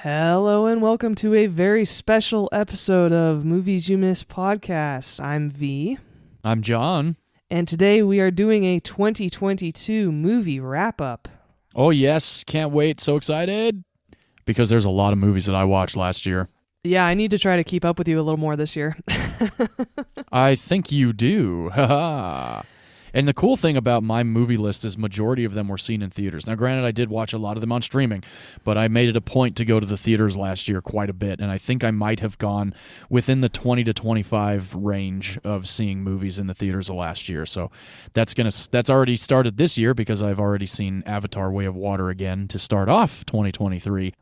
Hello and welcome to a very special episode of Movies You Miss podcast. I'm Vee. I'm John. And today we are doing a 2022 movie wrap-up. Oh yes, can't wait, so excited. Because there's a lot of movies that I watched last year. Yeah, I need to try to keep up with you a little more this year. I think you do. Haha. And the cool thing about my movie list is majority of them were seen in theaters. Now, granted, I did watch a lot of them on streaming, but I made it a point to go to the theaters last year quite a bit, and I think I might have gone within the 20 to 25 range of seeing movies in the theaters of last year. So that's already started this year because I've already seen Avatar: Way of Water again to start off 2023.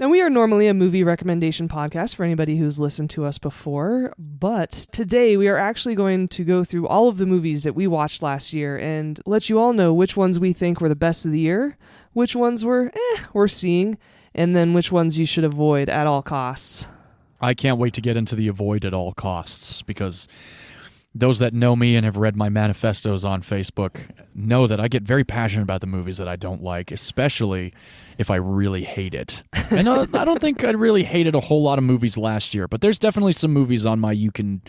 Now, we are normally a movie recommendation podcast for anybody who's listened to us before, but today we are actually going to go through all of the movies that we watched last year and let you all know which ones we think were the best of the year, which ones we're seeing, and then which ones you should avoid at all costs. I can't wait to get into the avoid at all costs because those that know me and have read my manifestos on Facebook know that I get very passionate about the movies that I don't like, especially if I really hate it. And I don't think I really hated a whole lot of movies last year, but there's definitely some movies on my you can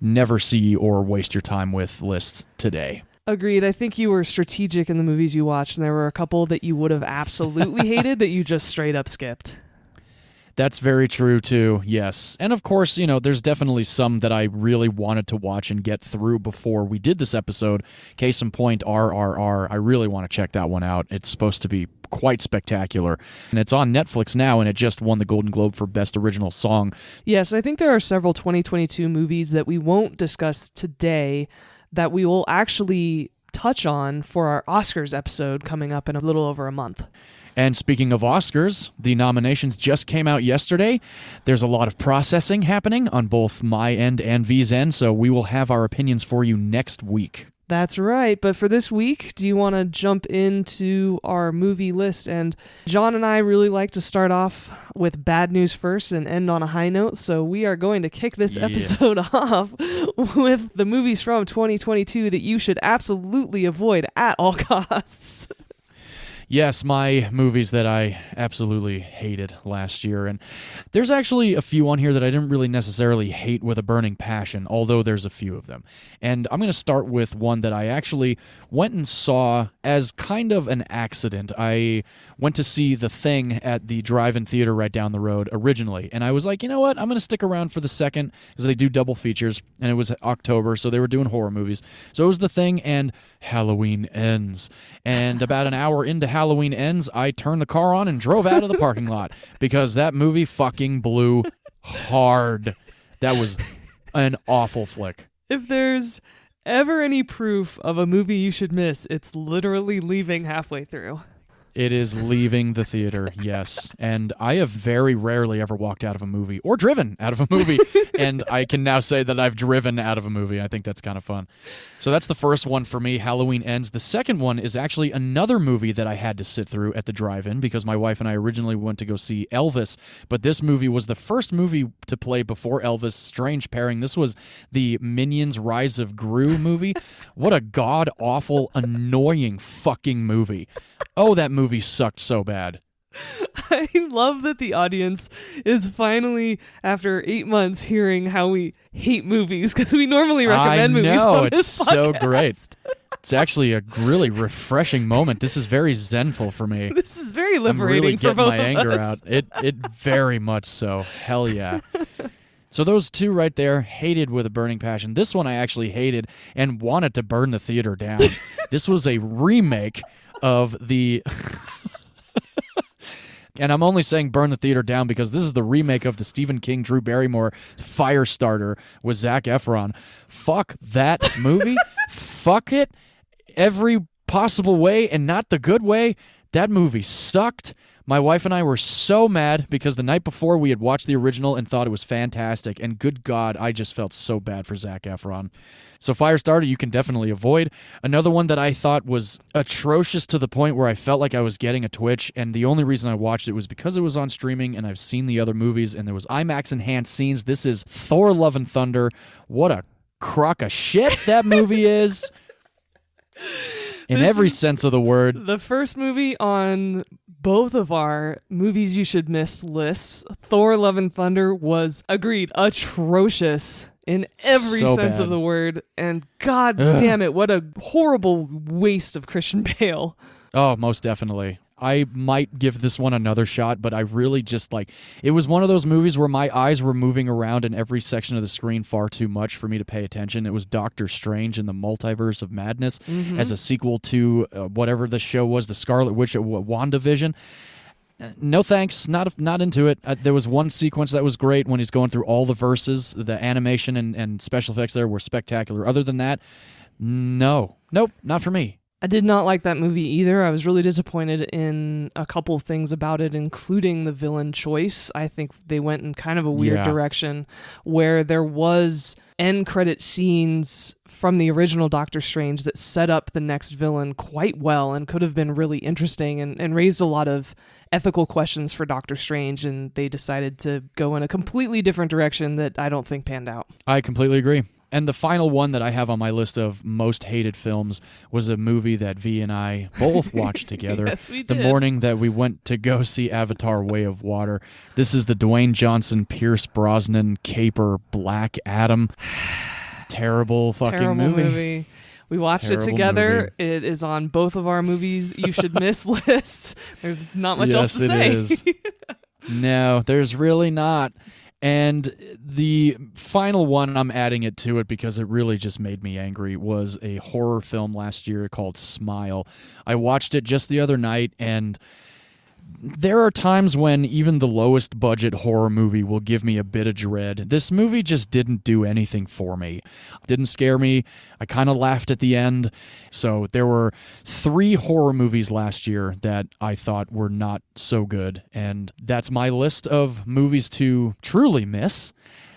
never see or waste your time with list today. Agreed. I think you were strategic in the movies you watched, and there were a couple that you would have absolutely hated that you just straight up skipped. That's very true, too, yes. And of course, there's definitely some that I really wanted to watch and get through before we did this episode. Case in point, RRR. I really want to check that one out. It's supposed to be quite spectacular. And it's on Netflix now, and it just won the Golden Globe for Best Original Song. Yes, I think there are several 2022 movies that we won't discuss today that we will actually touch on for our Oscars episode coming up in a little over a month. And speaking of Oscars, the nominations just came out yesterday. There's a lot of processing happening on both my end and V's end, so we will have our opinions for you next week. That's right, but for this week, do you want to jump into our movie list? And John and I really like to start off with bad news first and end on a high note, so we are going to kick this episode off with the movies from 2022 that you should absolutely avoid at all costs. Yes, my movies that I absolutely hated last year. And there's actually a few on here that I didn't really necessarily hate with a burning passion, although there's a few of them. And I'm going to start with one that I actually went and saw as kind of an accident. I went to see The Thing at the drive-in theater right down the road originally. And I was like, you know what? I'm going to stick around for the second because they do double features. And it was October, so they were doing horror movies. So it was The Thing and Halloween Ends. And about an hour into Halloween Ends, I turned the car on and drove out of the parking lot because that movie fucking blew hard. That was an awful flick. If there's ever any proof of a movie you should miss, it's literally leaving halfway through. It is leaving the theater, yes. And I have very rarely ever walked out of a movie or driven out of a movie. And I can now say that I've driven out of a movie. I think that's kind of fun. So that's the first one for me, Halloween Ends. The second one is actually another movie that I had to sit through at the drive-in because my wife and I originally went to go see Elvis. But this movie was the first movie to play before Elvis. Strange pairing. This was the Minions Rise of Gru movie. What a god-awful, annoying fucking movie. Oh, that movie sucked so bad. I love that the audience is finally, after 8 months, hearing how we hate movies because we normally recommend movies on this podcast. So great. It's actually a really refreshing moment. This is very zenful for me. This is very liberating I'm really for both getting my anger us. out. It very much so. Hell yeah. So those two right there, hated with a burning passion. This one I actually hated and wanted to burn the theater down. This was a remake of the... And I'm only saying burn the theater down because this is the remake of the Stephen King, Drew Barrymore Firestarter with Zac Efron. Fuck that movie. Fuck it every possible way and not the good way. That movie sucked. My wife and I were so mad because the night before we had watched the original and thought it was fantastic. And good God, I just felt so bad for Zac Efron. So Firestarter, you can definitely avoid. Another one that I thought was atrocious to the point where I felt like I was getting a twitch. And the only reason I watched it was because it was on streaming and I've seen the other movies and there was IMAX enhanced scenes. This is Thor: Love and Thunder. What a crock of shit that movie is. In every sense of the word. The first movie on both of our movies you should miss lists, Thor Love and Thunder was, agreed, atrocious in every sense of the word. And god damn it, what a horrible waste of Christian Bale. Oh, most definitely. I might give this one another shot, but I really just it was one of those movies where my eyes were moving around in every section of the screen far too much for me to pay attention. It was Doctor Strange in the Multiverse of Madness as a sequel to whatever the show was, the Scarlet Witch, WandaVision. No thanks, not into it. There was one sequence that was great when he's going through all the verses. The animation and special effects there were spectacular. Other than that, nope, not for me. I did not like that movie either. I was really disappointed in a couple of things about it, including the villain choice. I think they went in kind of a weird direction where there was end credit scenes from the original Doctor Strange that set up the next villain quite well and could have been really interesting and raised a lot of ethical questions for Doctor Strange, and they decided to go in a completely different direction that I don't think panned out. I completely agree. And the final one that I have on my list of most hated films was a movie that V and I both watched together. Yes, we did. The morning that we went to go see Avatar: Way of Water. This is the Dwayne Johnson, Pierce Brosnan, caper Black Adam. Terrible movie. We watched it together. Movie. It is on both of our movies you should miss lists. There's not much else to say. Yes, it is. No, there's really not. And the final one, I'm adding it to it because it really just made me angry, was a horror film last year called Smile. I watched it just the other night, and there are times when even the lowest budget horror movie will give me a bit of dread. This movie just didn't do anything for me. Didn't scare me. I kind of laughed at the end. So there were 3 horror movies last year that I thought were not so good. And that's my list of movies to truly miss.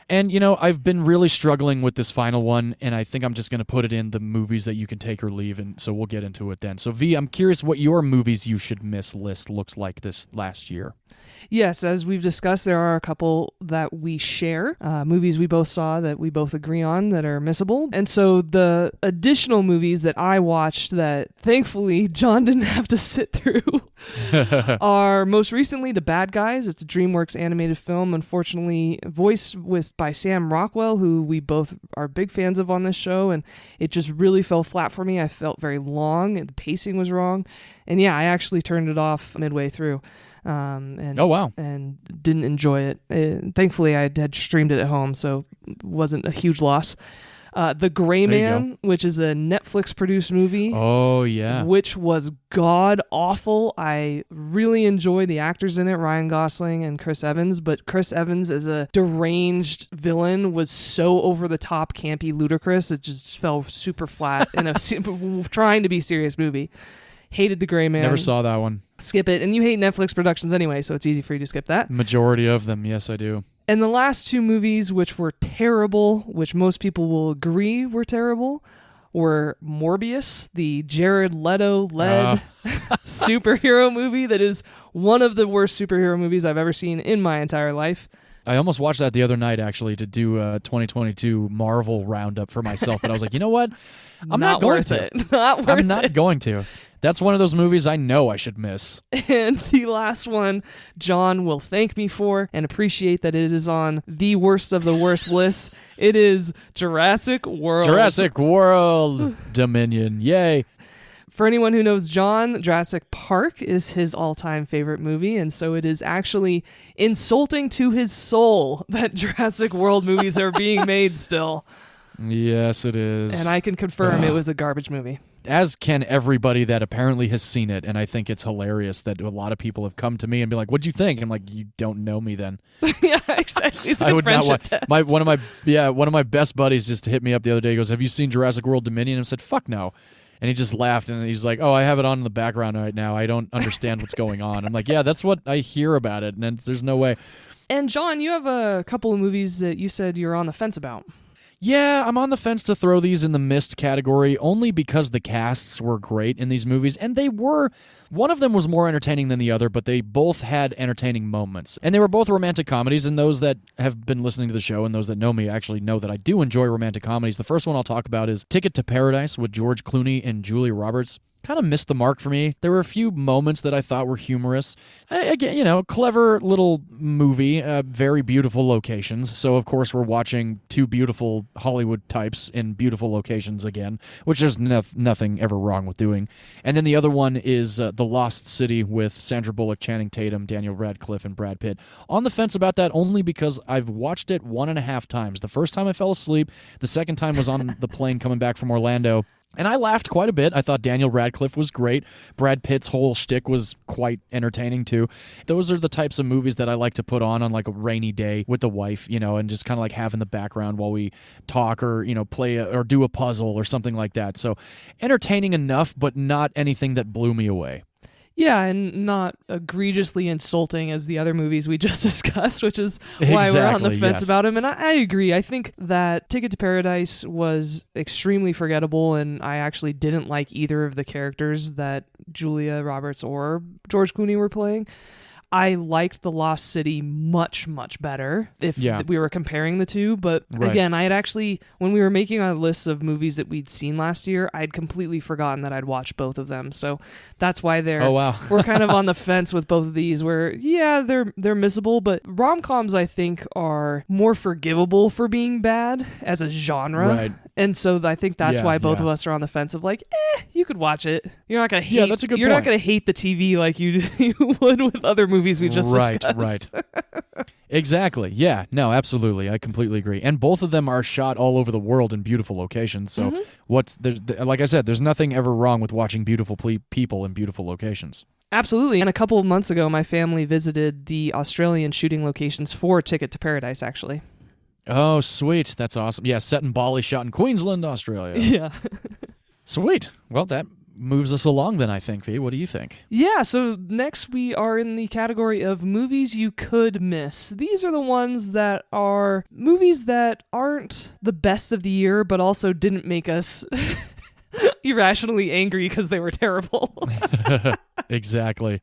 And, I've been really struggling with this final one, and I think I'm just going to put it in the movies that you can take or leave, and so we'll get into it then. So, V, I'm curious what your movies you should miss list looks like this last year. Yes, as we've discussed, there are a couple that we share, movies we both saw that we both agree on that are missable. And so the additional movies that I watched that thankfully John didn't have to sit through are most recently The Bad Guys. It's a DreamWorks animated film, unfortunately voiced by Sam Rockwell, who we both are big fans of on this show, and it just really fell flat for me. I felt very long, and the pacing was wrong. And yeah, I actually turned it off midway through. Oh, wow. And didn't enjoy it. Thankfully, I had streamed it at home, so it wasn't a huge loss. The Gray Man, which is a Netflix-produced movie. Oh, yeah. Which was god-awful. I really enjoyed the actors in it, Ryan Gosling and Chris Evans, but Chris Evans as a deranged villain was so over-the-top, campy, ludicrous, it just fell super flat in a trying to be serious movie. Hated The Gray Man. Never saw that one. Skip it. And you hate Netflix productions anyway, so it's easy for you to skip that. Majority of them, yes, I do. And the last 2 movies, which were terrible, which most people will agree were terrible, were Morbius, the Jared Leto-led superhero movie that is one of the worst superhero movies I've ever seen in my entire life. I almost watched that the other night, actually, to do a 2022 Marvel roundup for myself, but I was like, you know what? I'm not going to. I'm not going to. That's one of those movies I know I should miss. And the last one, John will thank me for and appreciate that it is on the worst of the worst list. It is Jurassic World. Jurassic World Dominion. Yay. For anyone who knows John, Jurassic Park is his all-time favorite movie, and so it is actually insulting to his soul that Jurassic World movies are being made still. Yes, it is. And I can confirm it was a garbage movie. As can everybody that apparently has seen it, and I think it's hilarious that a lot of people have come to me and be like, "What'd you think?" I'm like, "You don't know me, then." Yeah, exactly. It's a friendship test. One of my best buddies just hit me up the other day. He goes, "Have you seen Jurassic World Dominion?" And I said, "Fuck no." And he just laughed, and he's like, "Oh, I have it on in the background right now. I don't understand what's going on." I'm like, "Yeah, that's what I hear about it, and there's no way." And John, you have a couple of movies that you said you're on the fence about. Yeah, I'm on the fence to throw these in the missed category only because the casts were great in these movies, and they were. One of them was more entertaining than the other, but they both had entertaining moments. And they were both romantic comedies, and those that have been listening to the show and those that know me actually know that I do enjoy romantic comedies. The first one I'll talk about is Ticket to Paradise with George Clooney and Julia Roberts. kind of missed the mark for me. There were a few moments that I thought were humorous. Again, clever little movie, very beautiful locations. So, of course, we're watching two beautiful Hollywood types in beautiful locations again, which there's nothing ever wrong with doing. And then the other one is The Lost City with Sandra Bullock, Channing Tatum, Daniel Radcliffe, and Brad Pitt. On the fence about that only because I've watched it 1.5 times. The first time I fell asleep. The second time was on the plane coming back from Orlando. And I laughed quite a bit. I thought Daniel Radcliffe was great. Brad Pitt's whole shtick was quite entertaining, too. Those are the types of movies that I like to put on like a rainy day with the wife, and just kind of like have in the background while we talk or, play or do a puzzle or something like that. So entertaining enough, but not anything that blew me away. Yeah, and not egregiously insulting as the other movies we just discussed, which is why we're on the fence about him. And I agree. I think that Ticket to Paradise was extremely forgettable, and I actually didn't like either of the characters that Julia Roberts or George Clooney were playing. I liked The Lost City much, much better if we were comparing the two. But again, I had actually, when we were making our list of movies that we'd seen last year, I'd completely forgotten that I'd watched both of them. So that's why we're kind of on the fence with both of these where, they're missable. But rom-coms, I think, are more forgivable for being bad as a genre. Right. And so I think that's why both of us are on the fence of like, you could watch it. You're not going to hate. Yeah, that's a good You're point. not going to hate the TV like you would with other movies we just discussed. Right. Exactly. Yeah. No, absolutely. I completely agree. And both of them are shot all over the world in beautiful locations. So like I said, there's nothing ever wrong with watching beautiful people in beautiful locations. Absolutely. And a couple of months ago, my family visited the Australian shooting locations for Ticket to Paradise, actually. Oh, sweet. That's awesome. Yeah, set in Bali, shot in Queensland, Australia. Yeah. Sweet. Well, that moves us along then, I think, Vee. What do you think? Yeah, so next we are in the category of movies you could miss. These are the ones that are movies that aren't the best of the year, but also didn't make us irrationally angry because they were terrible. Exactly.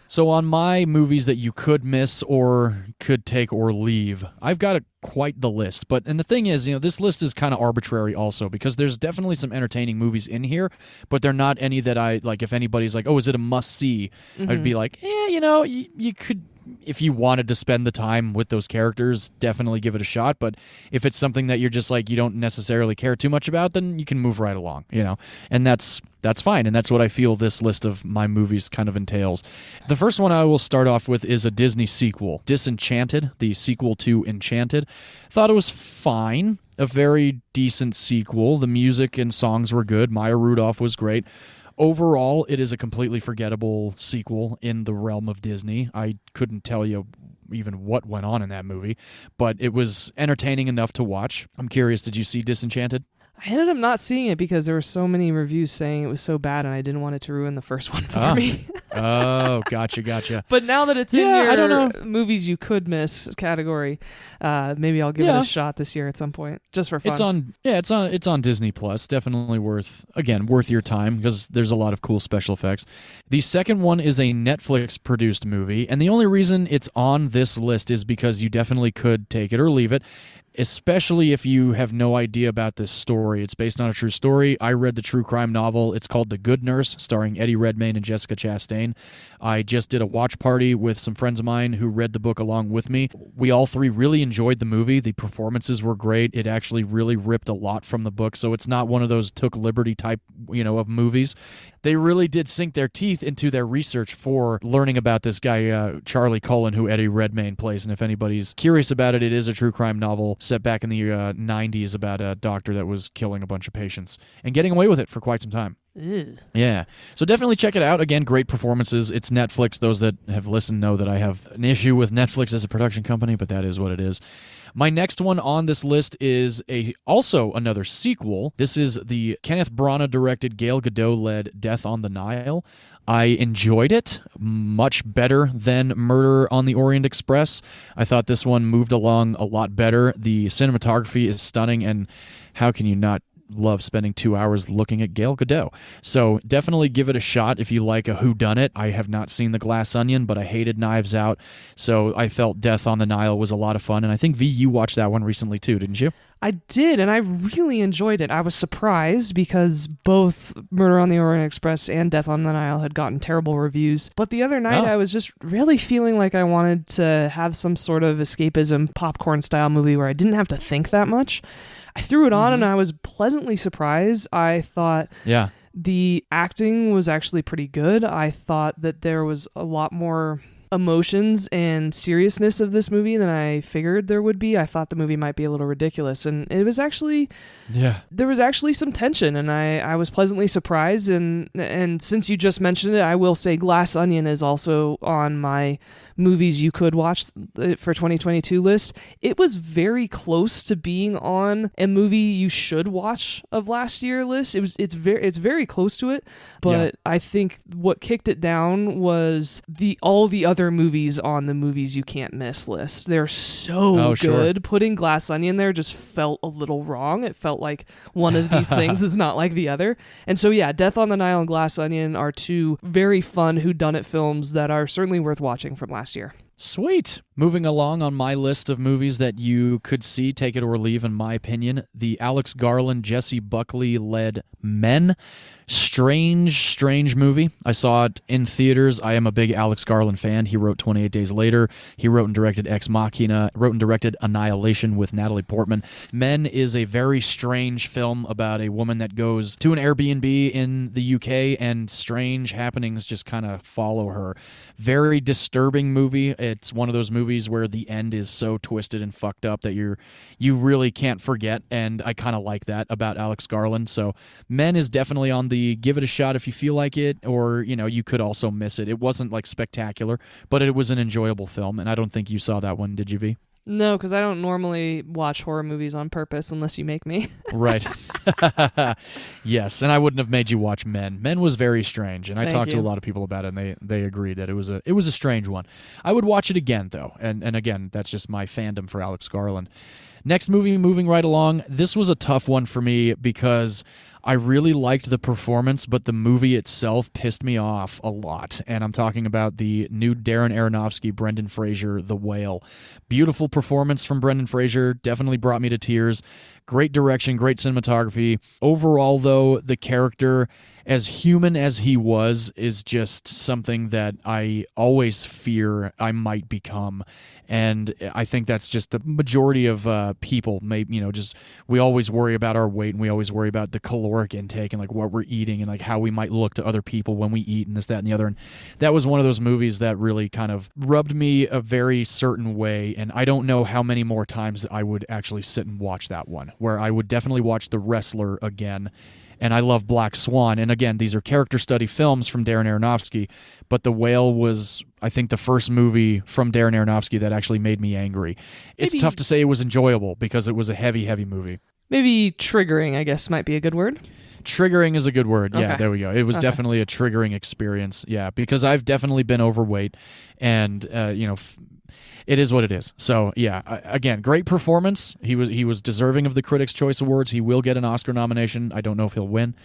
So on my movies that you could miss or could take or leave, I've got quite the list. And the thing is, this list is kind of arbitrary also because there's definitely some entertaining movies in here, but they're not any that I, like, if anybody's like, oh, is it a must-see? Mm-hmm. I'd be like, you could, if you wanted to spend the time with those characters, definitely give it a shot. But if it's something that you're just like, you don't necessarily care too much about, then you can move right along, and that's fine. And that's what I feel this list of my movies kind of entails. The first one I will start off with is a Disney sequel, Disenchanted, the sequel to Enchanted. Thought it was fine, a very decent sequel. The music and songs were good. Maya Rudolph was great. Overall, it is a completely forgettable sequel in the realm of Disney. I couldn't tell you even what went on in that movie, but it was entertaining enough to watch. I'm curious, did you see Disenchanted? I ended up not seeing it because there were so many reviews saying it was so bad and I didn't want it to ruin the first one for me. Oh, gotcha. But now that it's in your movies you could miss category, maybe I'll give it a shot this year at some point, just for fun. It's on Disney Plus. Definitely worth your time because there's a lot of cool special effects. The second one is a Netflix produced movie, and the only reason it's on this list is because you definitely could take it or leave it. Especially if you have no idea about this story. It's based on a true story. I read the true crime novel. It's called The Good Nurse, starring Eddie Redmayne and Jessica Chastain. I just did a watch party with some friends of mine who read the book along with me. We all three really enjoyed the movie. The performances were great. It actually really ripped a lot from the book, so it's not one of those took liberty type, of movies. They really did sink their teeth into their research for learning about this guy, Charlie Cullen, who Eddie Redmayne plays. And if anybody's curious about it, it is a true crime novel set back in the 90s about a doctor that was killing a bunch of patients and getting away with it for quite some time. Ew. Yeah. So definitely check it out. Again, great performances. It's Netflix. Those that have listened know that I have an issue with Netflix as a production company, but that is what it is. My next one on this list is also another sequel. This is the Kenneth Branagh-directed, Gal Gadot-led Death on the Nile. I enjoyed it much better than Murder on the Orient Express. I thought this one moved along a lot better. The cinematography is stunning, and how can you not love spending 2 hours looking at Gal Gadot? So definitely give it a shot if you like a whodunit. I have not seen The Glass Onion, but I hated Knives Out, so I felt Death on the Nile was a lot of fun, and I think, Vee, you watched that one recently too, didn't you? I did, and I really enjoyed it. I was surprised because both Murder on the Orient Express and Death on the Nile had gotten terrible reviews. But the other night, I was just really feeling like I wanted to have some sort of escapism, popcorn-style movie where I didn't have to think that much. I threw it on, and I was pleasantly surprised. I thought the acting was actually pretty good. I thought that there was a lot more emotions and seriousness of this movie than I figured there would be. I thought the movie might be a little ridiculous, and it was actually there was actually some tension, and I was pleasantly surprised. And since you just mentioned it, I will say Glass Onion is also on my movies you could watch for 2022 list. It was very close to being on a movie you should watch of last year list. It's very close to it, but I think what kicked it down was all the other movies on the movies you can't miss list. They're so good. Sure. Putting Glass Onion there just felt a little wrong. It felt like one of these things is not like the other. And so Death on the Nile and Glass Onion are two very fun whodunit films that are certainly worth watching from last year. Sweet. Moving along on my list of movies that you could see, take it or leave, in my opinion, the Alex Garland, Jesse Buckley-led Men. Strange movie. I saw it in theaters. I am a big Alex Garland fan. He wrote 28 Days Later. He wrote and directed Ex Machina, wrote and directed Annihilation with Natalie Portman. Men is a very strange film about a woman that goes to an Airbnb in the UK, and strange happenings just kind of follow her. Very disturbing movie. It's one of those movies where the end is so twisted and fucked up that you really can't forget, and I kind of like that about Alex Garland. So Men is definitely on the give it a shot if you feel like it, or you could also miss it. It wasn't like spectacular, but it was an enjoyable film, and I don't think you saw that one, did you, V? No, because I don't normally watch horror movies on purpose unless you make me. Right. Yes, and I wouldn't have made you watch Men. Men was very strange, and I talked to a lot of people about it, and they agreed that it was a strange one. I would watch it again, though, and again, that's just my fandom for Alex Garland. Next movie, moving right along, this was a tough one for me because I really liked the performance, but the movie itself pissed me off a lot. And I'm talking about the new Darren Aronofsky, Brendan Fraser, The Whale. Beautiful performance from Brendan Fraser, definitely brought me to tears. Great direction, great cinematography. Overall, though, the character, as human as he was, is just something that I always fear I might become. And I think that's just the majority of people. Maybe, we always worry about our weight, and we always worry about the caloric intake and like what we're eating and like how we might look to other people when we eat and this, that, and the other. And that was one of those movies that really kind of rubbed me a very certain way. And I don't know how many more times I would actually sit and watch that one, where I would definitely watch The Wrestler again. And I love Black Swan. And again, these are character study films from Darren Aronofsky, but The Whale was, I think, the first movie from Darren Aronofsky that actually made me angry. It's tough to say it was enjoyable because it was a heavy, heavy movie. Maybe triggering, I guess, might be a good word. Triggering is a good word. Yeah, okay. There we go. It was definitely a triggering experience. Yeah, because I've definitely been overweight, and it is what it is. So yeah, again, great performance. He was deserving of the Critics' Choice Awards. He will get an Oscar nomination. I don't know if he'll win,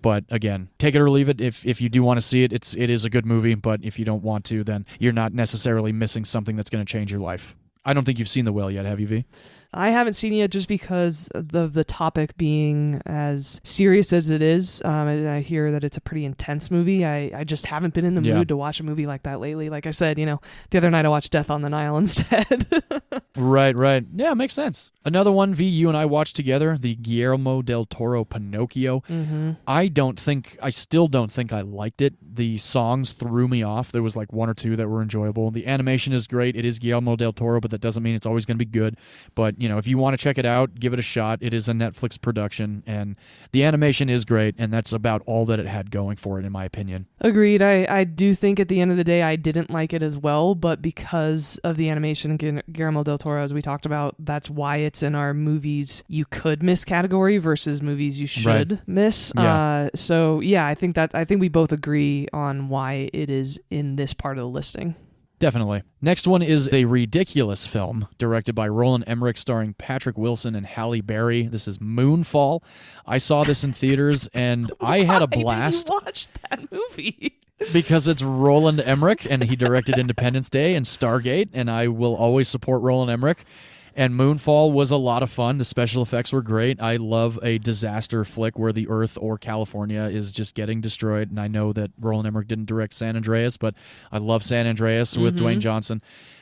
but again, take it or leave it. If you do want to see it, it is a good movie. But if you don't want to, then you're not necessarily missing something that's going to change your life. I don't think you've seen The Whale yet, have you, V? I haven't seen it yet just because of the topic being as serious as it is. And I hear that it's a pretty intense movie. I just haven't been in the mood to watch a movie like that lately. Like I said, the other night I watched Death on the Nile instead. Right. Yeah, makes sense. Another one, V, you and I watched together, the Guillermo del Toro Pinocchio. Mm-hmm. I still don't think I liked it. The songs threw me off. There was like one or two that were enjoyable. The animation is great. It is Guillermo del Toro, but that doesn't mean it's always going to be good. But, if you want to check it out, give it a shot. It is a Netflix production, and the animation is great, and that's about all that it had going for it, in my opinion. Agreed. I do think at the end of the day, I didn't like it as well, but because of the animation, Guillermo del Toro, as we talked about, that's why it's in our movies you could miss category versus movies you should miss. Yeah. I think we both agree on why it is in this part of the listing. Definitely. Next one is a ridiculous film directed by Roland Emmerich starring Patrick Wilson and Halle Berry. This is Moonfall. I saw this in theaters and I had a blast. Why did you watch that movie? Because it's Roland Emmerich and he directed Independence Day and Stargate, and I will always support Roland Emmerich. And Moonfall was a lot of fun. The special effects were great. I love a disaster flick where the Earth or California is just getting destroyed. And I know that Roland Emmerich didn't direct San Andreas, but I love San Andreas with Dwayne Johnson.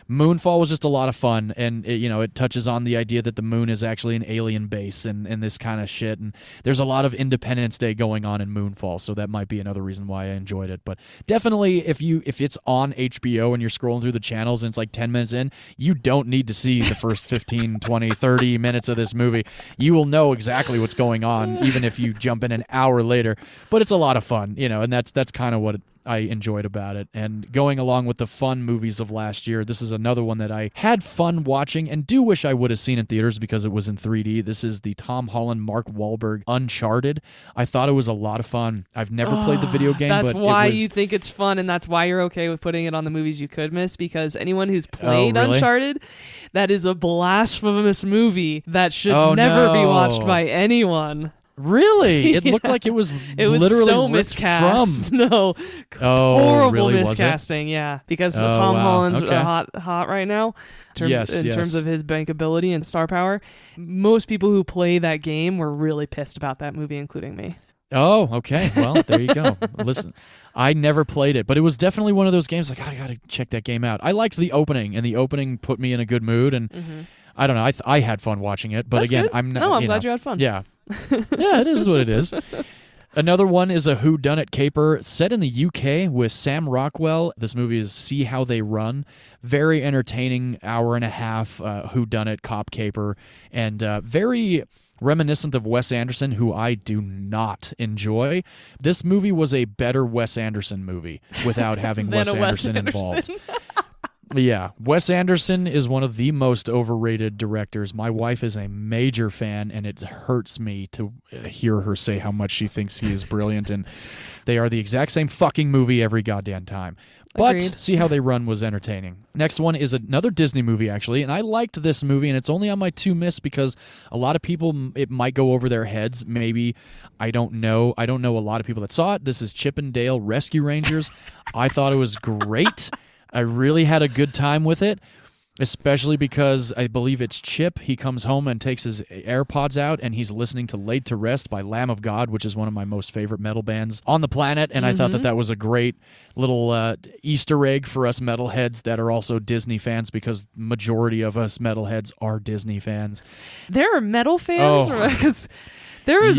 Moonfall was just a lot of fun, and it touches on the idea that the moon is actually an alien base and this kind of shit, and there's a lot of Independence Day going on in Moonfall, so that might be another reason why I enjoyed it. But definitely, if it's on HBO and you're scrolling through the channels and it's like 10 minutes in, you don't need to see the first 15, 20, 30 minutes of this movie. You will know exactly what's going on, even if you jump in an hour later, but it's a lot of fun, and that's kind of what I enjoyed about it. And going along with the fun movies of last year, this is another one that I had fun watching and do wish I would have seen in theaters because it was in 3D. This is the Tom Holland, Mark Wahlberg Uncharted. I thought it was a lot of fun. I've never played the video game, that's but why you think it's fun, and that's why you're okay with putting it on the movies you could miss, because anyone who's played Uncharted, that is a blasphemous movie that should never be watched by anyone. Really? It looked like it was literally so ripped miscast. From. No. Horrible really miscasting, yeah. Because Tom Holland's hot right now in terms of his bankability and star power. Most people who play that game were really pissed about that movie, including me. Oh, okay. Well, there you go. Listen, I never played it, but it was definitely one of those games like, I got to check that game out. I liked the opening, and the opening put me in a good mood, and I don't know. I had fun watching it, but That's again, good. I'm not. No, I'm glad you had fun. Yeah. Yeah, it is what it is. Another one is a whodunit caper set in the UK with Sam Rockwell. This movie is See How They Run. Very entertaining, hour and a half whodunit cop caper, and very reminiscent of Wes Anderson, who I do not enjoy. This movie was a better Wes Anderson movie without having Wes Anderson involved. Yeah, Wes Anderson is one of the most overrated directors. My wife is a major fan, and it hurts me to hear her say how much she thinks he is brilliant, and they are the exact same fucking movie every goddamn time. But Agreed. See How They Run was entertaining. Next one is another Disney movie, actually, and I liked this movie, and it's only on my to miss because a lot of people, it might go over their heads. Maybe, I don't know. I don't know a lot of people that saw it. This is Chip and Dale Rescue Rangers. I thought it was great. I really had a good time with it, especially because I believe it's Chip. He comes home and takes his AirPods out, and he's listening to Laid to Rest by Lamb of God, which is one of my most favorite metal bands on the planet, and I thought that was a great little Easter egg for us metalheads that are also Disney fans, because majority of us metalheads are Disney fans. There are metal fans? Because there was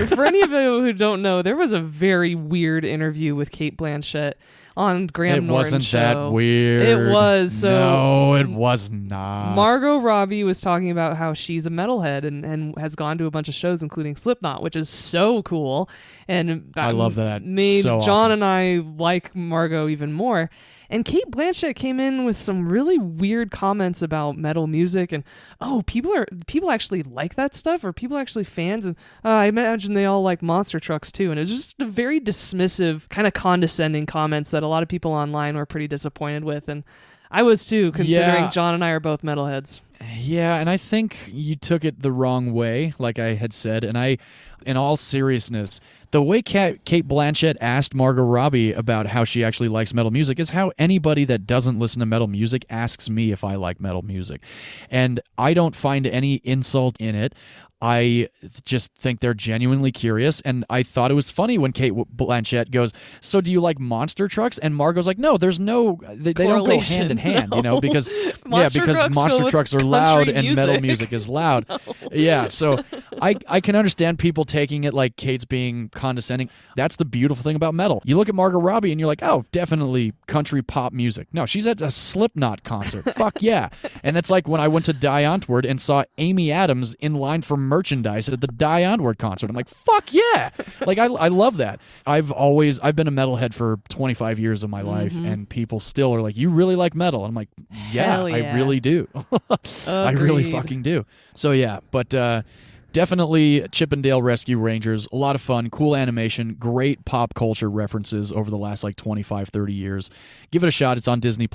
for any of you who don't know, there was a very weird interview with Cate Blanchett on Graham Norton's show. It wasn't that weird. It was. So no, it was not. Margot Robbie was talking about how she's a metalhead and has gone to a bunch of shows, including Slipknot, which is so cool. And I love that. Made so John awesome. and I like Margot even more. And Cate Blanchett came in with some really weird comments about metal music, and people actually like that stuff, or people actually fans, and I imagine they all like monster trucks too. And it was just a very dismissive, kind of condescending comments that a lot of people online were pretty disappointed with, and I was too, considering John and I are both metalheads. Yeah, and I think you took it the wrong way, like I had said, and in all seriousness, the way Cate Blanchett asked Margot Robbie about how she actually likes metal music is how anybody that doesn't listen to metal music asks me if I like metal music. And I don't find any insult in it. I just think they're genuinely curious, and I thought it was funny when Cate Blanchett goes, "So do you like monster trucks?" And Margot's like, "No, there's no, they don't go hand in hand, because monster trucks are loud and metal music is loud." Yeah, so I can understand people taking it like Kate's being condescending. That's the beautiful thing about metal. You look at Margot Robbie and you're like, "Oh, definitely country pop music." No, she's at a Slipknot concert. Fuck yeah. And it's like when I went to Die Antwoord and saw Amy Adams in line for merchandise at the Die Antwoord concert. I'm like, fuck yeah. Like, I love that. I've been a metalhead for 25 years of my life, and people still are like, "You really like metal?" And I'm like, yeah. I really do. I really fucking do. So yeah, but Definitely Chippendale Rescue Rangers. A lot of fun, cool animation, great pop culture references over the last 25, 30 years. Give it a shot. It's on Disney+.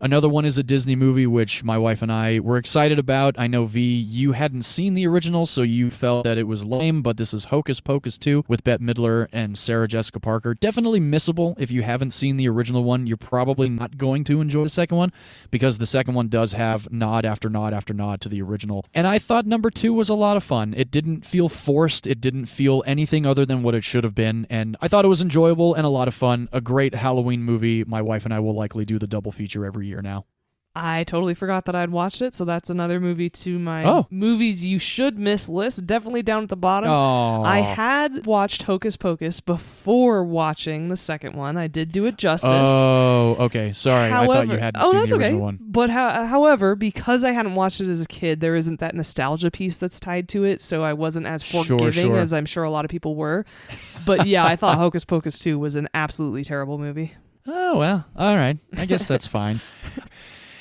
Another one is a Disney movie, which my wife and I were excited about. I know, V, you hadn't seen the original, so you felt that it was lame, but this is Hocus Pocus 2 with Bette Midler and Sarah Jessica Parker. Definitely missable. If you haven't seen the original one, you're probably not going to enjoy the second one, because the second one does have nod after nod after nod to the original. And I thought number 2 was a lot of fun. It didn't feel forced. It didn't feel anything other than what it should have been. And I thought it was enjoyable and a lot of fun. A great Halloween movie. My wife and I will likely do the double feature every year now. I totally forgot that I'd watched it, so that's another movie to my movies you should miss list. Definitely down at the bottom. Oh. I had watched Hocus Pocus before watching the second one. I did do it justice. Oh, okay. Sorry, However, I thought you hadn't seen the original one. But however, because I hadn't watched it as a kid, there isn't that nostalgia piece that's tied to it, so I wasn't as forgiving as I'm sure a lot of people were. But yeah, I thought Hocus Pocus 2 was an absolutely terrible movie. Oh, well, all right. I guess that's fine.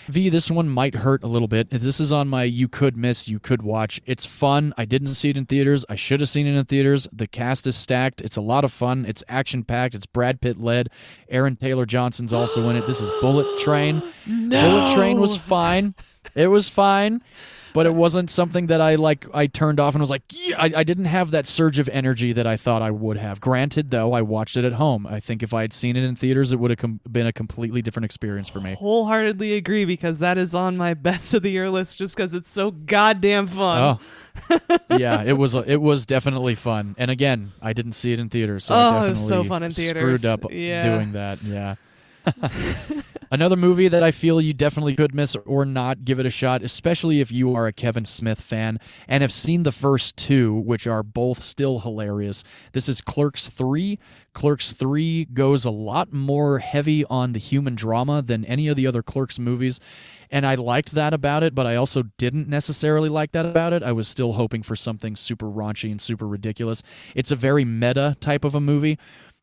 V, this one might hurt a little bit. This is on my you could miss, you could watch. It's fun. I didn't see it in theaters. I should have seen it in theaters. The cast is stacked. It's a lot of fun. It's action-packed. It's Brad Pitt led. Aaron Taylor Johnson's also in it. This is Bullet Train. No! Bullet Train was fine. It was fine. But it wasn't something that I turned off and was like, yeah, I didn't have that surge of energy that I thought I would have. Granted, though, I watched it at home. I think if I had seen it in theaters, it would have been a completely different experience for me. Wholeheartedly agree, because that is on my best of the year list just because it's so goddamn fun. Oh. Yeah, it was definitely fun. And again, I didn't see it in theaters, so I definitely it was so fun in theaters. Screwed up doing that, yeah. Another movie that I feel you definitely could miss or not, give it a shot, especially if you are a Kevin Smith fan and have seen the first 2, which are both still hilarious. This is Clerks 3. Clerks 3 goes a lot more heavy on the human drama than any of the other Clerks movies, and I liked that about it, but I also didn't necessarily like that about it. I was still hoping for something super raunchy and super ridiculous. It's a very meta type of a movie.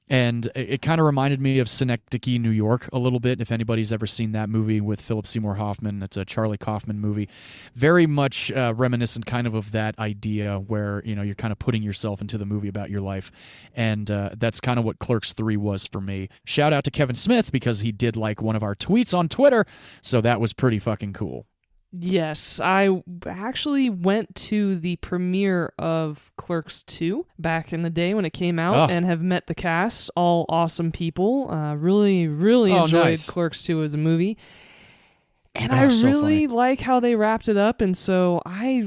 And it kind of reminded me of Synecdoche, New York a little bit, if anybody's ever seen that movie with Philip Seymour Hoffman. It's a Charlie Kaufman movie. Very much reminiscent kind of that idea where, you're kind of putting yourself into the movie about your life. And that's kind of what Clerks 3 was for me. Shout out to Kevin Smith, because he did like one of our tweets on Twitter, so that was pretty fucking cool. Yes, I actually went to the premiere of Clerks 2 back in the day when it came out and have met the cast, all awesome people. Really, really enjoyed Clerks 2 as a movie. And I really like how they wrapped it up, and so I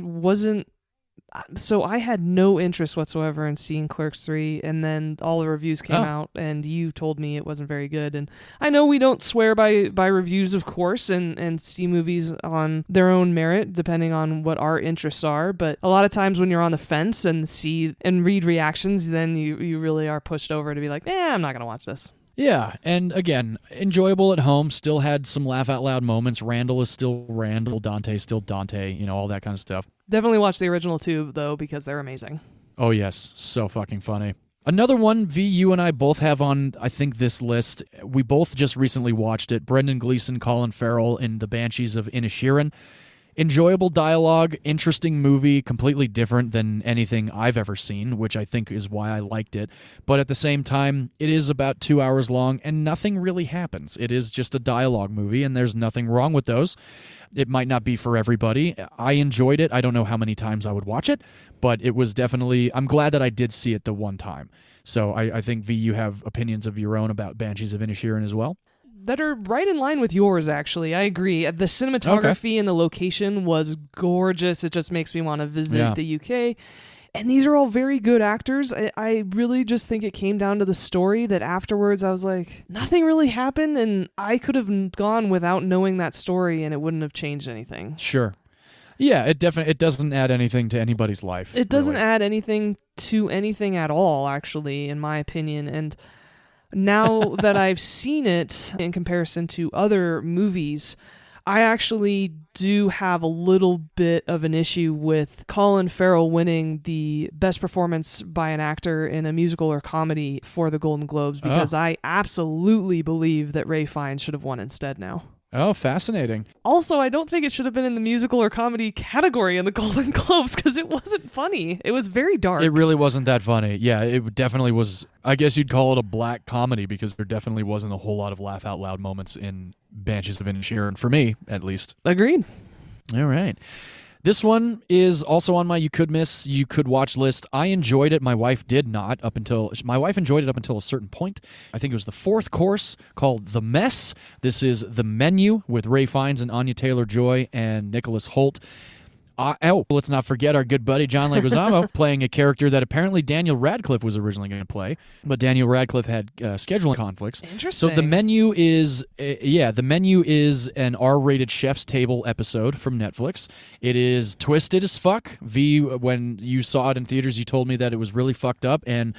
had no interest whatsoever in seeing Clerks 3, and then all the reviews came out, and you told me it wasn't very good. And I know we don't swear by reviews, of course, and see movies on their own merit, depending on what our interests are, but a lot of times when you're on the fence and see and read reactions, then you really are pushed over to be like, I'm not going to watch this. Yeah, and again, enjoyable at home, still had some laugh-out-loud moments. Randall is still Randall, Dante is still Dante, all that kind of stuff. Definitely watch the original 2, though, because they're amazing. Oh, yes. So fucking funny. Another one, V, you and I both have on, I think, this list. We both just recently watched it. Brendan Gleeson, Colin Farrell in The Banshees of Inisherin. Enjoyable dialogue, interesting movie, completely different than anything I've ever seen, which I think is why I liked it. But at the same time, it is about 2 hours long, and nothing really happens. It is just a dialogue movie, and there's nothing wrong with those. It might not be for everybody. I enjoyed it. I don't know how many times I would watch it, but it was definitely... I'm glad that I did see it the one time. So I think, V, you have opinions of your own about Banshees of Inisherin as well? That are right in line with yours, actually. I agree. The cinematography and the location was gorgeous. It just makes me want to visit the UK. And these are all very good actors. I really just think it came down to the story that afterwards I was like, nothing really happened, and I could have gone without knowing that story and it wouldn't have changed anything. Sure. Yeah, it doesn't add anything to anybody's life. It doesn't add anything to anything at all, actually, in my opinion. And now that I've seen it in comparison to other movies, I actually do have a little bit of an issue with Colin Farrell winning the best performance by an actor in a musical or comedy for the Golden Globes, because I absolutely believe that Ralph Fiennes should have won instead now. Oh, fascinating. Also, I don't think it should have been in the musical or comedy category in the Golden Globes because it wasn't funny. It was very dark. It really wasn't that funny. Yeah, it definitely was. I guess you'd call it a black comedy because there definitely wasn't a whole lot of laugh out loud moments in Banshees of Inisherin, for me, at least. Agreed. All right. This one is also on my you could miss, you could watch list. I enjoyed it. My wife did not my wife enjoyed it up until a certain point. I think it was the fourth course called The Mess. This is The Menu with Ray Fiennes and Anya Taylor-Joy and Nicholas Hoult. Let's not forget our good buddy John Leguizamo playing a character that apparently Daniel Radcliffe was originally going to play, but Daniel Radcliffe had scheduling conflicts. Interesting. So The Menu is an R-rated Chef's Table episode from Netflix. It is twisted as fuck. V, when you saw it in theaters, you told me that it was really fucked up, and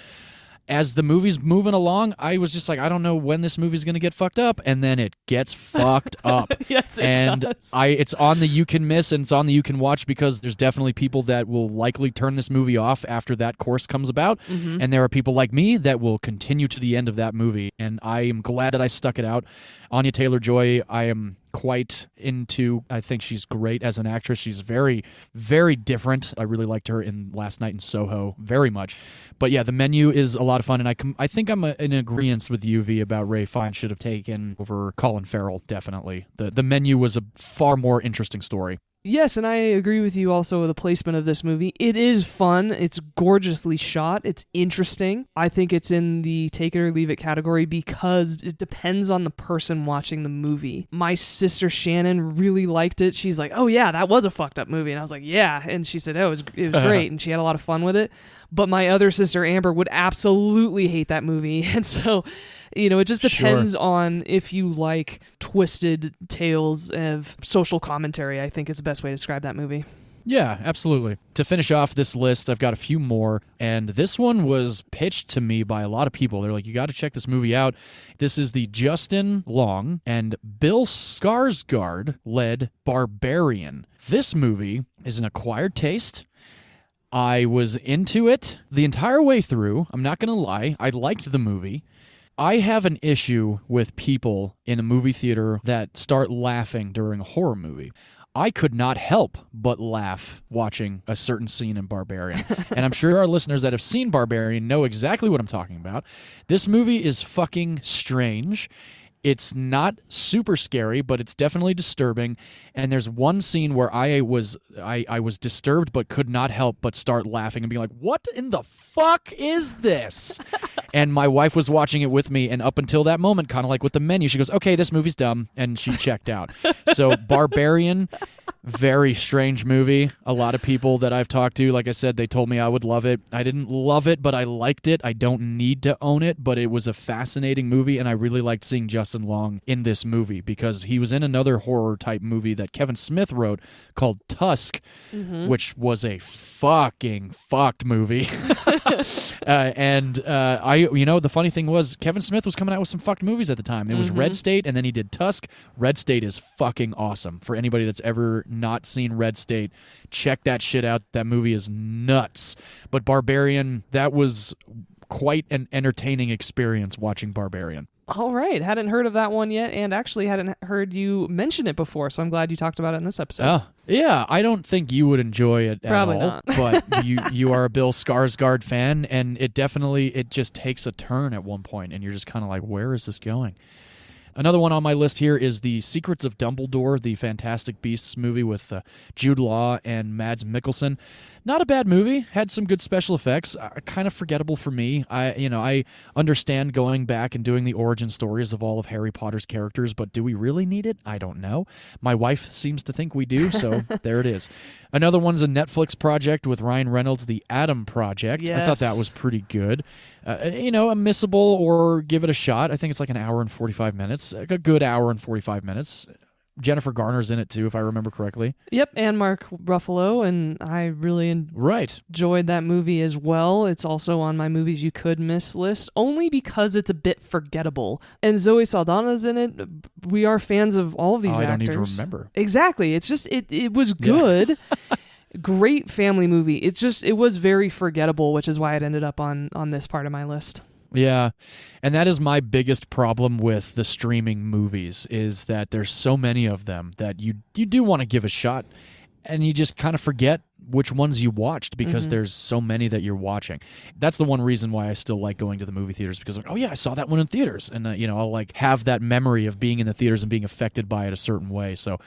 as the movie's moving along, I was just like, I don't know when this movie's going to get fucked up, and then it gets fucked up. Yes, it does. It's on the you can miss and it's on the you can watch because there's definitely people that will likely turn this movie off after that course comes about, and there are people like me that will continue to the end of that movie, and I am glad that I stuck it out. Anya Taylor-Joy, I am quite into. I think she's great as an actress. She's very, very different. I really liked her in Last Night in Soho very much. But yeah, The Menu is a lot of fun, and I think I'm in agreement with you, V, about Ray Fiennes should have taken over Colin Farrell, definitely. The Menu was a far more interesting story. Yes, and I agree with you also with the placement of this movie. It is fun. It's gorgeously shot. It's interesting. I think it's in the take it or leave it category because it depends on the person watching the movie. My sister Shannon really liked it. She's like, oh yeah, that was a fucked up movie. And I was like, yeah. And she said, oh, it was great. And she had a lot of fun with it. But my other sister, Amber, would absolutely hate that movie. And so, it just depends on if you like twisted tales of social commentary, I think is the best way to describe that movie. Yeah, absolutely. To finish off this list, I've got a few more, and this one was pitched to me by a lot of people. They're like, you got to check this movie out. This is the Justin Long and Bill Skarsgård-led Barbarian. This movie is an acquired taste. I was into it the entire way through. I'm not going to lie. I liked the movie. I have an issue with people in a movie theater that start laughing during a horror movie. I could not help but laugh watching a certain scene in Barbarian. And I'm sure our listeners that have seen Barbarian know exactly what I'm talking about. This movie is fucking strange. It's not super scary, but it's definitely disturbing. And there's one scene where I was disturbed but could not help but start laughing and being like, what in the fuck is this? And my wife was watching it with me, and up until that moment, kind of like with The Menu, she goes, okay, this movie's dumb, and she checked out. So Barbarian, very strange movie. A lot of people that I've talked to, like I said, they told me I would love it. I didn't love it, but I liked it. I don't need to own it, but it was a fascinating movie, and I really liked seeing Justin Long in this movie because he was in another horror-type movie that Kevin Smith wrote called Tusk, which was a fucking fucked movie. The funny thing was Kevin Smith was coming out with some fucked movies at the time. It was Red State, and then he did Tusk. Red State is fucking awesome. For anybody that's ever not seen Red State, check that shit out. That movie is nuts. But Barbarian, that was quite an entertaining experience watching Barbarian. All right. Hadn't heard of that one yet, and actually hadn't heard you mention it before, so I'm glad you talked about it in this episode. Oh, yeah. I don't think you would enjoy it Probably at all. Not. But you are a Bill Skarsgård fan, and it just takes a turn at one point, and you're just kind of like, where is this going? Another one on my list here is The Secrets of Dumbledore, the Fantastic Beasts movie with Jude Law and Mads Mikkelsen. Not a bad movie. Had some good special effects. Kind of forgettable for me. I understand going back and doing the origin stories of all of Harry Potter's characters, but do we really need it? I don't know. My wife seems to think we do, so there it is. Another one's a Netflix project with Ryan Reynolds, The Adam Project. Yes. I thought that was pretty good. A missable or give it a shot. I think it's like an hour and 45 minutes. A good hour and 45 minutes. Jennifer Garner's in it too, if I remember correctly. Yep, and Mark Ruffalo, and I really enjoyed that movie as well. It's also on my movies you could miss list, only because it's a bit forgettable. And Zoe Saldana's in it. We are fans of all of these actors. I don't even remember. Exactly. It's just, it was good. Yeah. Great family movie. It was very forgettable, which is why it ended up on this part of my list. Yeah, and that is my biggest problem with the streaming movies, is that there's so many of them that you do want to give a shot, and you just kind of forget which ones you watched because there's so many that you're watching. That's the one reason why I still like going to the movie theaters, because like, oh yeah, I saw that one in theaters, and I'll like have that memory of being in the theaters and being affected by it a certain way. So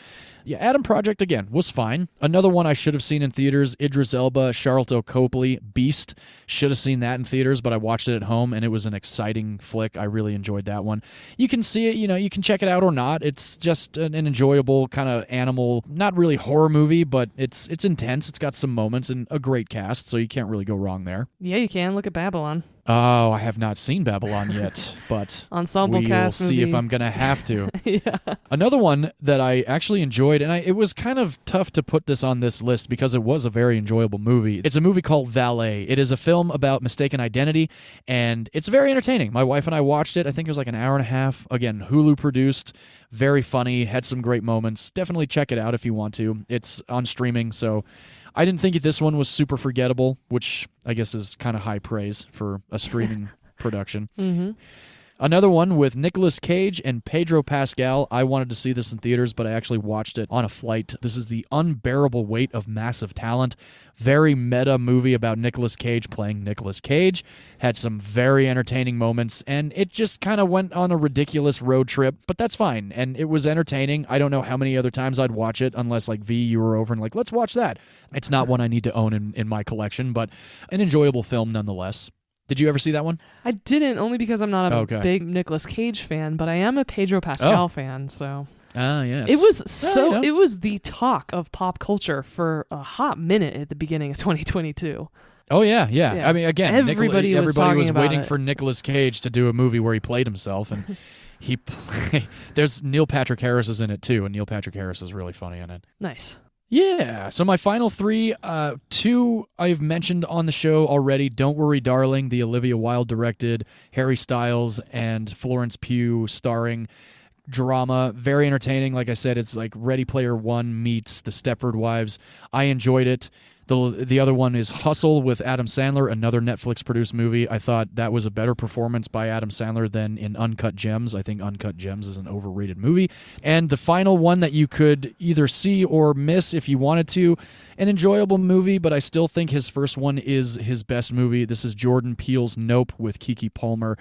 yeah, Adam Project, again, was fine. Another one I should have seen in theaters, Idris Elba, Charlotte Copley, Beast. Should have seen that in theaters, but I watched it at home, and it was an exciting flick. I really enjoyed that one. You can see it, you can check it out or not. It's just an enjoyable kind of animal, not really horror movie, but it's intense. It's got some moments and a great cast, so you can't really go wrong there. Yeah, you can. Look at Babylon. Oh, I have not seen Babylon yet, but ensemble cast we'll see movie. if I'm going to have to. Yeah. Another one that I actually enjoyed, and it was kind of tough to put this on this list because it was a very enjoyable movie. It's a movie called Valet. It is a film about mistaken identity, and it's very entertaining. My wife and I watched it. I think it was like an hour and a half. Again, Hulu produced. Very funny. Had some great moments. Definitely check it out if you want to. It's on streaming, so I didn't think this one was super forgettable, which I guess is kind of high praise for a streaming production. Mm-hmm. Another one with Nicolas Cage and Pedro Pascal. I wanted to see this in theaters, but I actually watched it on a flight. This is The Unbearable Weight of Massive Talent. Very meta movie about Nicolas Cage playing Nicolas Cage. Had some very entertaining moments, and it just kind of went on a ridiculous road trip, but that's fine. And it was entertaining. I don't know how many other times I'd watch it, unless like V, you were over and like, let's watch that. It's not one I need to own in my collection, but an enjoyable film nonetheless. Did you ever see that one? I didn't, only because I'm not a big Nicolas Cage fan, but I am a Pedro Pascal fan, so. Ah, yes. It was it was the talk of pop culture for a hot minute at the beginning of 2022. Oh yeah. I mean, again, everybody was waiting for Nicolas Cage to do a movie where he played himself, and there's Neil Patrick Harris is in it too, and Neil Patrick Harris is really funny in it. Nice. Yeah, so my final three, two I've mentioned on the show already. Don't Worry, Darling, the Olivia Wilde directed, Harry Styles and Florence Pugh starring drama. Very entertaining. Like I said, it's like Ready Player One meets The Stepford Wives. I enjoyed it. The other one is Hustle with Adam Sandler, another Netflix-produced movie. I thought that was a better performance by Adam Sandler than in Uncut Gems. I think Uncut Gems is an overrated movie. And the final one that you could either see or miss if you wanted to, an enjoyable movie, but I still think his first one is his best movie. This is Jordan Peele's Nope with Keke Palmer.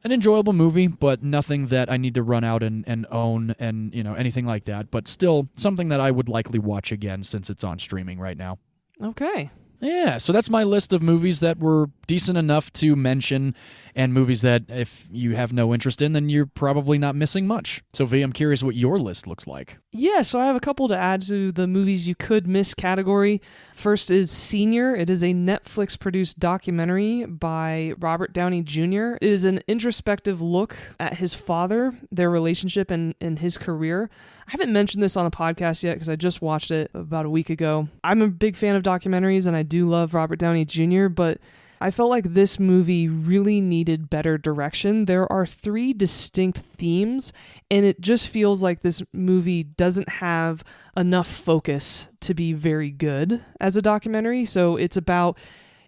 An enjoyable movie, but nothing that I need to run out and own and anything like that. But still something that I would likely watch again since it's on streaming right now. Okay. Yeah, so that's my list of movies that were decent enough to mention, and movies that if you have no interest in, then you're probably not missing much. So V, I'm curious what your list looks like. Yeah, so I have a couple to add to the movies you could miss category. First is Senior. It is a Netflix-produced documentary by Robert Downey Jr. It is an introspective look at his father, their relationship, and his career. I haven't mentioned this on the podcast yet because I just watched it about a week ago. I'm a big fan of documentaries, and I do love Robert Downey Jr., but I felt like this movie really needed better direction. There are 3 distinct themes, and it just feels like this movie doesn't have enough focus to be very good as a documentary. So it's about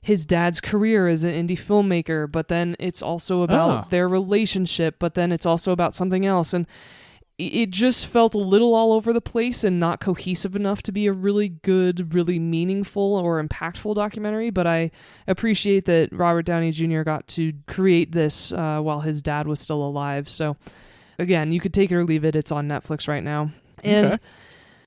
his dad's career as an indie filmmaker, but then it's also about their relationship, but then it's also about something else. And it just felt a little all over the place and not cohesive enough to be a really good, really meaningful or impactful documentary, but I appreciate that Robert Downey Jr. got to create this while his dad was still alive. So again, you could take it or leave it. It's on Netflix right now. And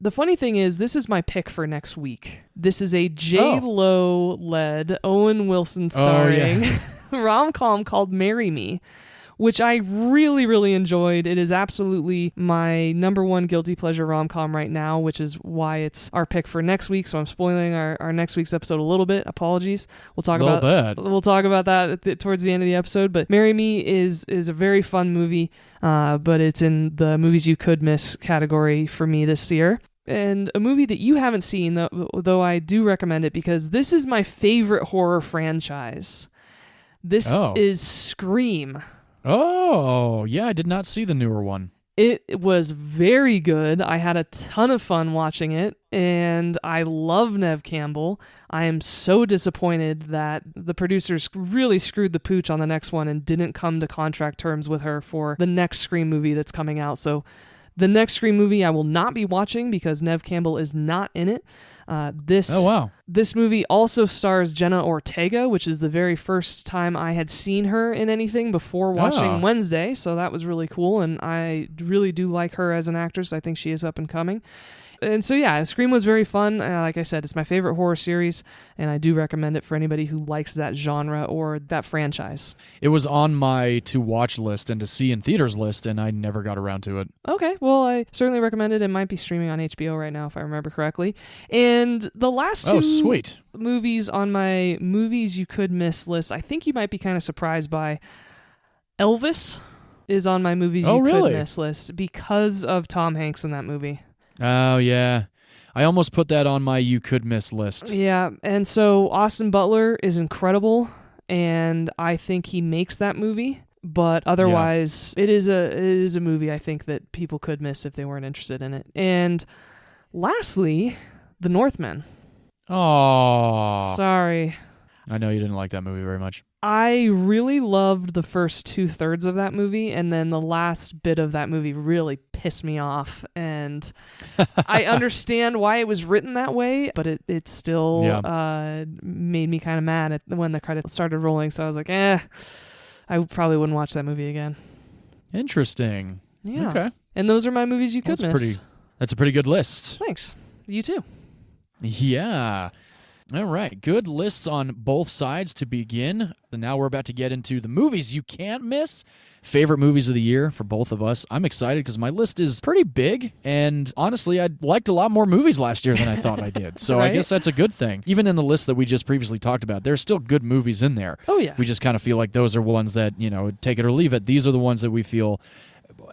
the funny thing is, this is my pick for next week. This is a J-Lo-led, Owen Wilson starring rom-com called Marry Me, which I really, really enjoyed. It is absolutely my number one guilty pleasure rom-com right now, which is why it's our pick for next week. So I'm spoiling our next week's episode a little bit. Apologies. We'll talk about that towards the end of the episode. But Marry Me is a very fun movie, but it's in the movies you could miss category for me this year. And a movie that you haven't seen, though I do recommend it because this is my favorite horror franchise. This is Scream. Oh, yeah, I did not see the newer one. It was very good. I had a ton of fun watching it, and I love Neve Campbell. I am so disappointed that the producers really screwed the pooch on the next one and didn't come to contract terms with her for the next Scream movie that's coming out. So the next Scream movie I will not be watching because Neve Campbell is not in it. This movie also stars Jenna Ortega, which is the very first time I had seen her in anything before watching Wednesday, so that was really cool, and I really do like her as an actress. I think she is up and coming. And so, yeah, Scream was very fun. Like I said, it's my favorite horror series, and I do recommend it for anybody who likes that genre or that franchise. It was on my to-watch list and to see in theaters list, and I never got around to it. Okay, well, I certainly recommend it. It might be streaming on HBO right now, if I remember correctly. And the last two movies on my movies you could miss list, I think you might be kind of surprised by. Elvis is on my movies you could miss list because of Tom Hanks in that movie. Oh, yeah. I almost put that on my you could miss list. Yeah, and so Austin Butler is incredible, and I think he makes that movie. But otherwise, it is a movie I think that people could miss if they weren't interested in it. And lastly, The Northman. Oh, sorry. I know you didn't like that movie very much. I really loved the first 2/3 of that movie, and then the last bit of that movie really pissed me off. And I understand why it was written that way, but it still made me kind of mad when the credits started rolling. So I was like, I probably wouldn't watch that movie again. Interesting. Yeah. Okay. And those are my movies you could miss. That's a pretty good list. Thanks. You too. Yeah. All right, good lists on both sides to begin. And now we're about to get into the movies you can't miss. Favorite movies of the year for both of us. I'm excited because my list is pretty big, and honestly, I liked a lot more movies last year than I thought I did. So right? I guess that's a good thing. Even in the list that we just previously talked about, there's still good movies in there. Oh, yeah. We just kind of feel like those are ones that, take it or leave it. These are the ones that we feel,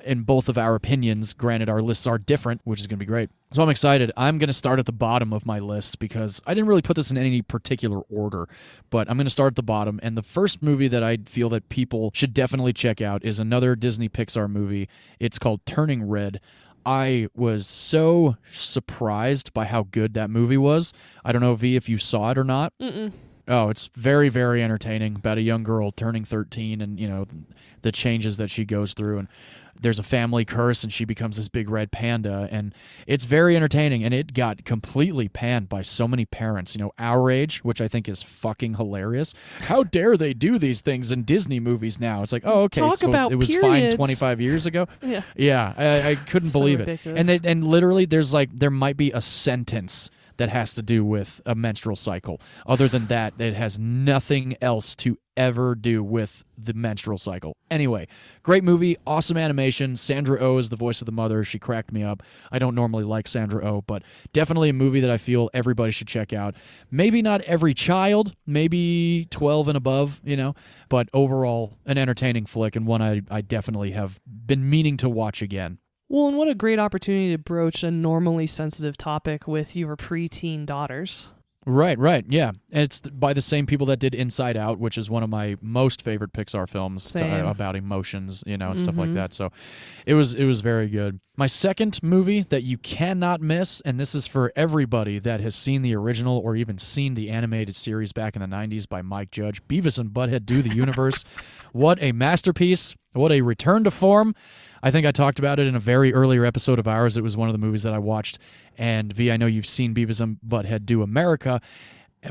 in both of our opinions, granted our lists are different, which is going to be great. So I'm excited. I'm going to start at the bottom of my list because I didn't really put this in any particular order, but I'm going to start at the bottom. And the first movie that I feel that people should definitely check out is another Disney Pixar movie. It's called Turning Red. I was so surprised by how good that movie was. I don't know, V, if you saw it or not. Mm-mm. Oh, it's very, very entertaining about a young girl turning 13 and, the changes that she goes through. And there's a family curse and she becomes this big red panda. And it's very entertaining. And it got completely panned by so many parents, our age, which I think is fucking hilarious. How dare they do these things in Disney movies now? It's like, oh, okay, Talk so about it was periods. fine 25 years ago? Yeah. I couldn't So believe ridiculous. it. And literally there might be a sentence that has to do with a menstrual cycle. Other than that, it has nothing else to ever do with the menstrual cycle. Anyway, great movie, awesome animation. Sandra Oh is the voice of the mother. She cracked me up. I don't normally like Sandra Oh, but definitely a movie that I feel everybody should check out. Maybe not every child, maybe 12 and above, but overall an entertaining flick and one I definitely have been meaning to watch again. Well, and what a great opportunity to broach a normally sensitive topic with your preteen daughters. Right, yeah. And it's by the same people that did Inside Out, which is one of my most favorite Pixar films about emotions, and stuff like that. So it was very good. My second movie that you cannot miss, and this is for everybody that has seen the original or even seen the animated series back in the 90s by Mike Judge, Beavis and Butthead Do the Universe. What a masterpiece. What a return to form. I think I talked about it in a very earlier episode of ours. It was one of the movies that I watched. And V, I know you've seen Beavis and Butthead Do America,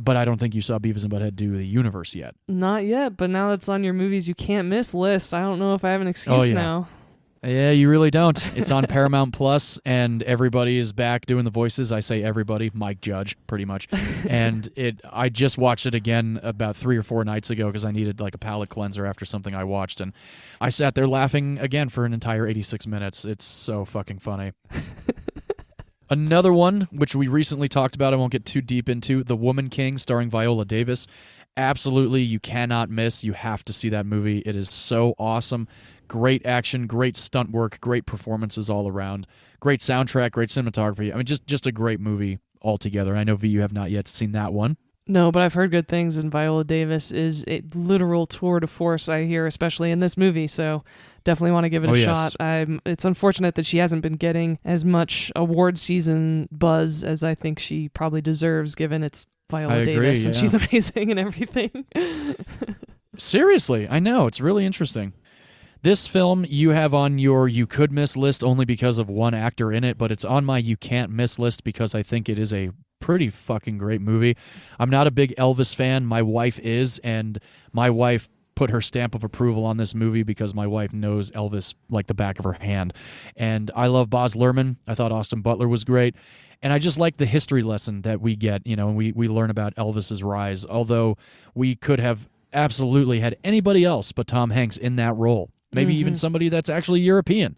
but I don't think you saw Beavis and Butthead Do the Universe yet. Not yet, but now it's on your movies you can't miss list. I don't know if I have an excuse now. Yeah, you really don't. It's on Paramount Plus, and everybody is back doing the voices. I say everybody, Mike Judge, pretty much. And I just watched it again about 3 or 4 nights ago because I needed like a palate cleanser after something I watched, and I sat there laughing again for an entire 86 minutes. It's so fucking funny. Another one, which we recently talked about, I won't get too deep into, The Woman King, starring Viola Davis. Absolutely, you cannot miss. You have to see that movie. It is so awesome. Great action, great stunt work, great performances all around. Great soundtrack, great cinematography. I mean, just a great movie altogether. I know, V, you have not yet seen that one. No, but I've heard good things, and Viola Davis is a literal tour de force, I hear, especially in this movie, so definitely want to give it a shot. It's unfortunate that she hasn't been getting as much award season buzz as I think she probably deserves, given it's Viola Davis, and she's amazing and everything. Seriously, I know. It's really interesting. This film you have on your you could miss list only because of one actor in it, but it's on my you can't miss list because I think it is a pretty fucking great movie. I'm not a big Elvis fan. My wife is, and my wife put her stamp of approval on this movie because my wife knows Elvis like the back of her hand. And I love Baz Luhrmann. I thought Austin Butler was great. And I just like the history lesson that we get, and we learn about Elvis's rise, although we could have absolutely had anybody else but Tom Hanks in that role. Maybe even somebody that's actually European.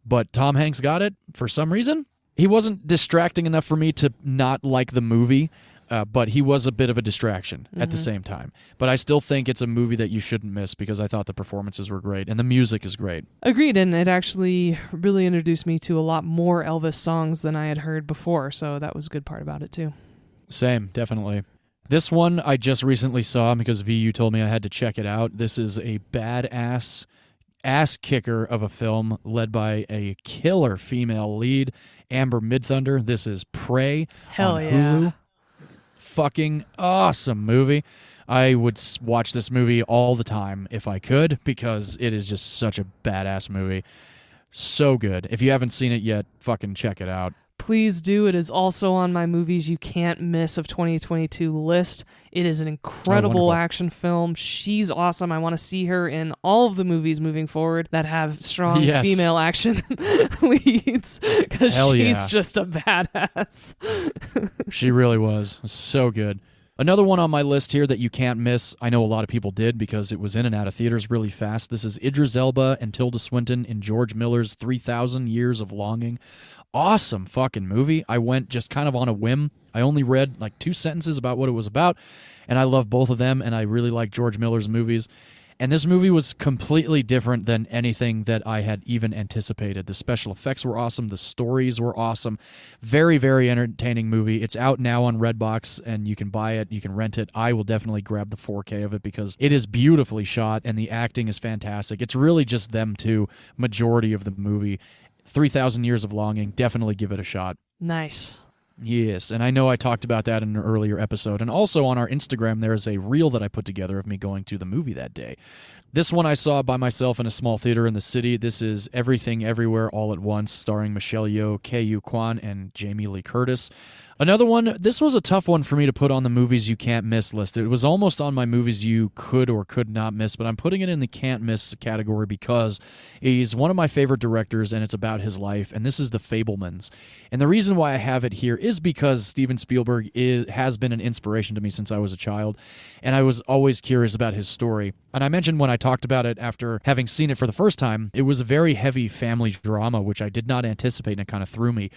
But Tom Hanks got it for some reason. He wasn't distracting enough for me to not like the movie, but he was a bit of a distraction at the same time. But I still think it's a movie that you shouldn't miss because I thought the performances were great and the music is great. Agreed, and it actually really introduced me to a lot more Elvis songs than I had heard before, so that was a good part about it too. Same, definitely. This one I just recently saw because V, you told me I had to check it out. This is a badass ass kicker of a film led by a killer female lead, Amber Midthunder. This is Prey on Hulu. Fucking awesome movie. I would watch this movie all the time if I could because it is just such a badass movie. So good. If you haven't seen it yet, fucking check it out. Please do. It is also on my movies you can't miss of 2022 list. It is an incredible action film. She's awesome. I want to see her in all of the movies moving forward that have strong female action leads because she's just a badass. She really was. So good. Another one on my list here that you can't miss, I know a lot of people did because it was in and out of theaters really fast. This is Idris Elba and Tilda Swinton in George Miller's 3,000 Years of Longing. Awesome fucking movie. I went just kind of on a whim. I only read like 2 sentences about what it was about, and I love both of them, and I really like George Miller's movies. And this movie was completely different than anything that I had even anticipated. The special effects were awesome. The stories were awesome. Very, very entertaining movie. It's out now on Redbox, and you can buy it. You can rent it. I will definitely grab the 4K of it because it is beautifully shot, and the acting is fantastic. It's really just them two, majority of the movie. 3,000 Years of Longing. Definitely give it a shot. Nice. Yes, and I know I talked about that in an earlier episode. And also on our Instagram, there is a reel that I put together of me going to the movie that day. This one I saw by myself in a small theater in the city. This is Everything Everywhere All at Once, starring Michelle Yeoh, Ke-Yu Kwan, and Jamie Lee Curtis. Another one, this was a tough one for me to put on the movies you can't miss list. It was almost on my movies you could or could not miss, but I'm putting it in the can't miss category because he's one of my favorite directors and it's about his life, and this is The Fabelmans. And the reason why I have it here is because Steven Spielberg has been an inspiration to me since I was a child, and I was always curious about his story. And I mentioned when I talked about it after having seen it for the first time, it was a very heavy family drama, which I did not anticipate, and it kind of threw me.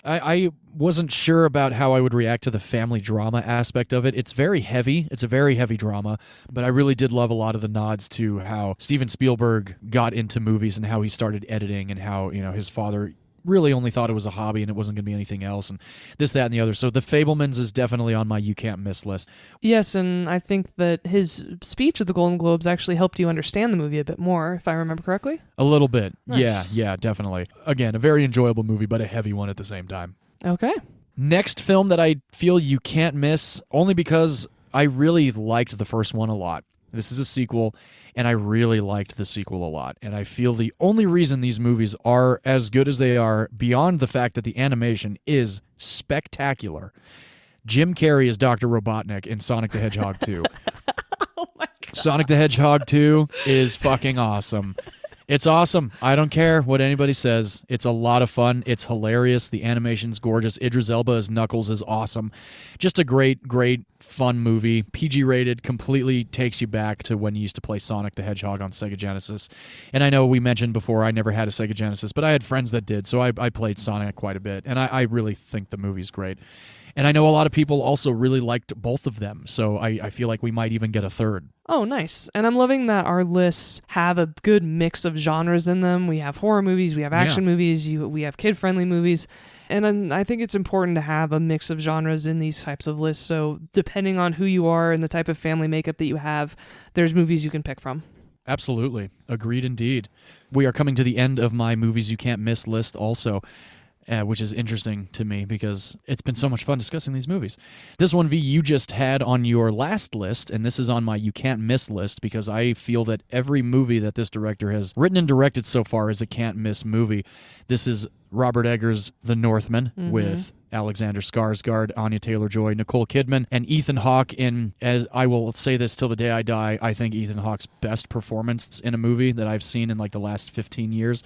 I wasn't sure about how I would react to the family drama aspect of it. It's very heavy. It's a very heavy drama, but I really did love a lot of the nods to how Steven Spielberg got into movies and how he started editing and how, his father really only thought it was a hobby and it wasn't going to be anything else and this, that, and the other. So The Fabelmans is definitely on my you can't miss list. Yes, and I think that his speech at the Golden Globes actually helped you understand the movie a bit more, if I remember correctly. A little bit. Nice. Yeah, definitely. Again, a very enjoyable movie, but a heavy one at the same time. Okay. Next film that I feel you can't miss, only because I really liked the first one a lot. This is a sequel, and I really liked the sequel a lot. And I feel the only reason these movies are as good as they are, beyond the fact that the animation is spectacular, Jim Carrey is Dr. Robotnik in Sonic the Hedgehog 2. Oh my God. Sonic the Hedgehog 2 is fucking awesome. It's awesome. I don't care what anybody says. It's a lot of fun. It's hilarious. The animation's gorgeous. Idris Elba as Knuckles is awesome. Just a great, great, fun movie. PG rated, completely takes you back to when you used to play Sonic the Hedgehog on Sega Genesis. And I know we mentioned before I never had a Sega Genesis, but I had friends that did, so I played Sonic quite a bit. And I really think the movie's great. And I know a lot of people also really liked both of them, so I feel like we might even get a third. Oh, nice. And I'm loving that our lists have a good mix of genres in them. We have horror movies, we have action movies, we have kid-friendly movies. And I think it's important to have a mix of genres in these types of lists. So depending on who you are and the type of family makeup that you have, there's movies you can pick from. Absolutely. Agreed indeed. We are coming to the end of my movies you can't miss list also. Which is interesting to me because it's been so much fun discussing these movies. This one, V, you just had on your last list, and this is on my you can't miss list because I feel that every movie that this director has written and directed so far is a can't miss movie. This is Robert Eggers' The Northman with Alexander Skarsgård, Anya Taylor-Joy, Nicole Kidman, and Ethan Hawke in, as I will say this till the day I die, I think Ethan Hawke's best performance in a movie that I've seen in like the last 15 years.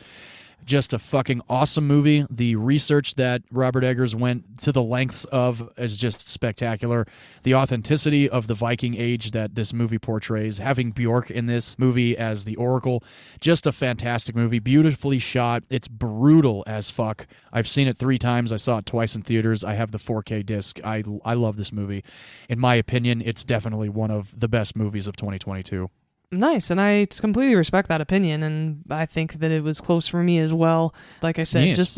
Just a fucking awesome movie. The research that Robert Eggers went to the lengths of is just spectacular. The authenticity of the Viking age that this movie portrays, having Bjork in this movie as the Oracle, just a fantastic movie. Beautifully shot. It's brutal as fuck. I've seen it 3 times. I saw it twice in theaters. I have the 4K disc. I love this movie. In my opinion, it's definitely one of the best movies of 2022. Nice, and I completely respect that opinion, and I think that it was close for me as well. Like I said, Yes.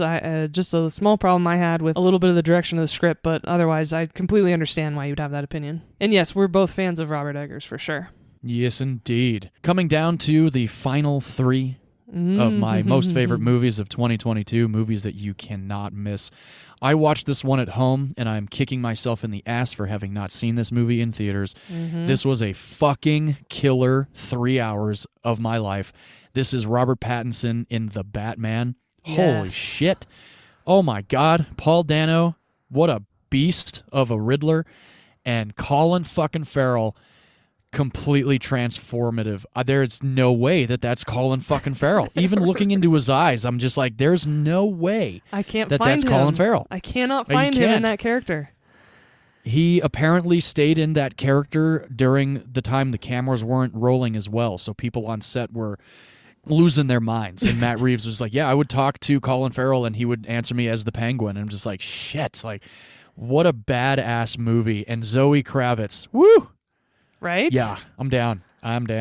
just a small problem I had with a little bit of the direction of the script, but otherwise I completely understand why you'd have that opinion. And yes, we're both fans of Robert Eggers, for sure. Yes, indeed. Coming down to the final 3 of my most favorite movies of 2022, movies that you cannot miss. I watched this one at home, and I'm kicking myself in the ass for having not seen this movie in theaters. This was a fucking killer 3 hours of my life. This is Robert Pattinson in The Batman. Yes. Holy shit. Oh my God. Paul Dano, what a beast of a Riddler. And Colin fucking Farrell, completely transformative. There's no way that that's Colin fucking Farrell. Even looking into his eyes, I'm just like, there's no way I can't that find that's him. Colin Farrell. I cannot You find him in can't. that character. He apparently stayed in that character during the time the cameras weren't rolling as well, so people on set were losing their minds. And Matt Reeves was like, yeah, I would talk to Colin Farrell and he would answer me as the Penguin. And I'm just like, shit, like, what a badass movie. And Zoe Kravitz, woo! Right? Yeah, I'm down. Most I'm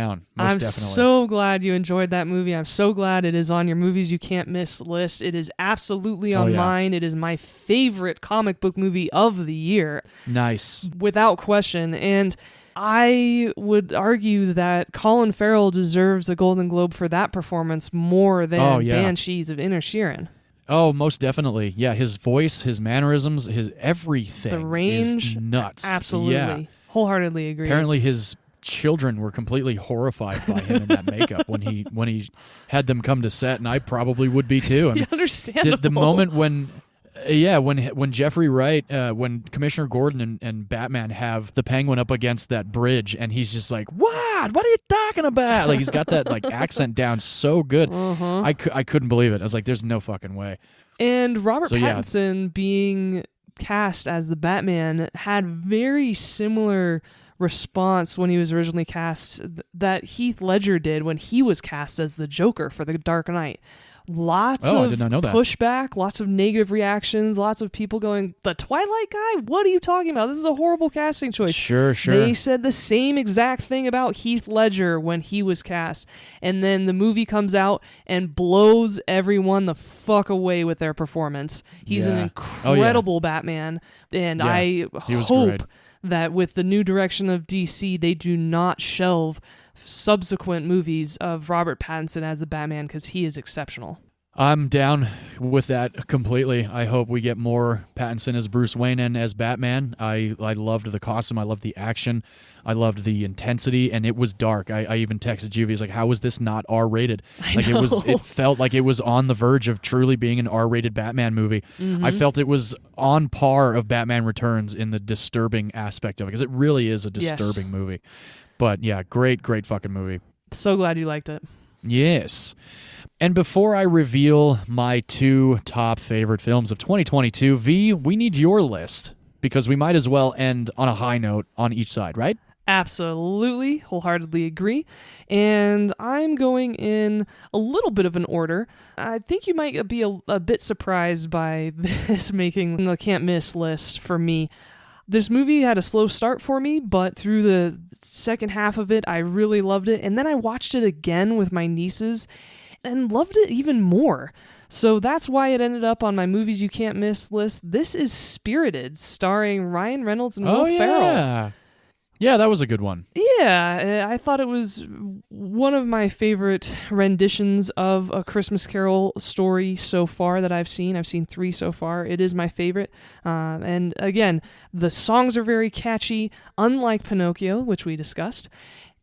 definitely. so glad you enjoyed that movie. I'm so glad it is on your movies you can't miss list. It is absolutely on mine. It is my favorite comic book movie of the year. Nice. Without question. And I would argue that Colin Farrell deserves a Golden Globe for that performance more than Banshees of Inisherin. Oh, most definitely. Yeah, his voice, his mannerisms, his everything. The range, is nuts. Absolutely. Yeah. Wholeheartedly agree. Apparently his children were completely horrified by him in that makeup when he had them come to set, and I probably would be too. I mean, understandable. the moment when Jeffrey Wright, when Commissioner Gordon and Batman have the Penguin up against that bridge, and he's just like, what are you talking about? Like, he's got that like accent down so good. I couldn't believe it. I was like, there's no fucking way. And Robert Pattinson being cast as the Batman had very similar response when he was originally cast that Heath Ledger did when he was cast as the Joker for The Dark Knight. Lots of I did not know that. pushback, lots of negative reactions, lots of people going, the Twilight guy? What are you talking about? This is a horrible casting choice. Sure. They said the same exact thing about Heath Ledger when he was cast. And then the movie comes out and blows everyone the fuck away with their performance. He's an incredible Batman. And I hope that with the new direction of DC, they do not shelve subsequent movies of Robert Pattinson as the Batman because he is exceptional. I'm down with that completely. I hope we get more Pattinson as Bruce Wayne and as Batman. I loved the costume. I loved the action. I loved the intensity, and it was dark. I even texted Juvie. He's like, how is this not R-rated? It felt like it was on the verge of truly being an R-rated Batman movie. I felt it was on par of Batman Returns in the disturbing aspect of it, because it really is a disturbing movie. But yeah, great fucking movie. So glad you liked it. Yes. And before I reveal my 2 top favorite films of 2022, V, we need your list, because we might as well end on a high note on each side, right? Absolutely, wholeheartedly agree. And I'm going in a little bit of an order. I think you might be a bit surprised by this making the can't miss list for me. This movie had a slow start for me, but through the second half of it, I really loved it. And then I watched it again with my nieces and loved it even more. So that's why it ended up on my movies you can't miss list. This is Spirited, starring Ryan Reynolds and Will Ferrell. Yeah, that was a good one. Yeah, I thought it was one of my favorite renditions of A Christmas Carol story so far that I've seen. I've seen 3 so far. It is my favorite. And again, the songs are very catchy, unlike Pinocchio, which we discussed.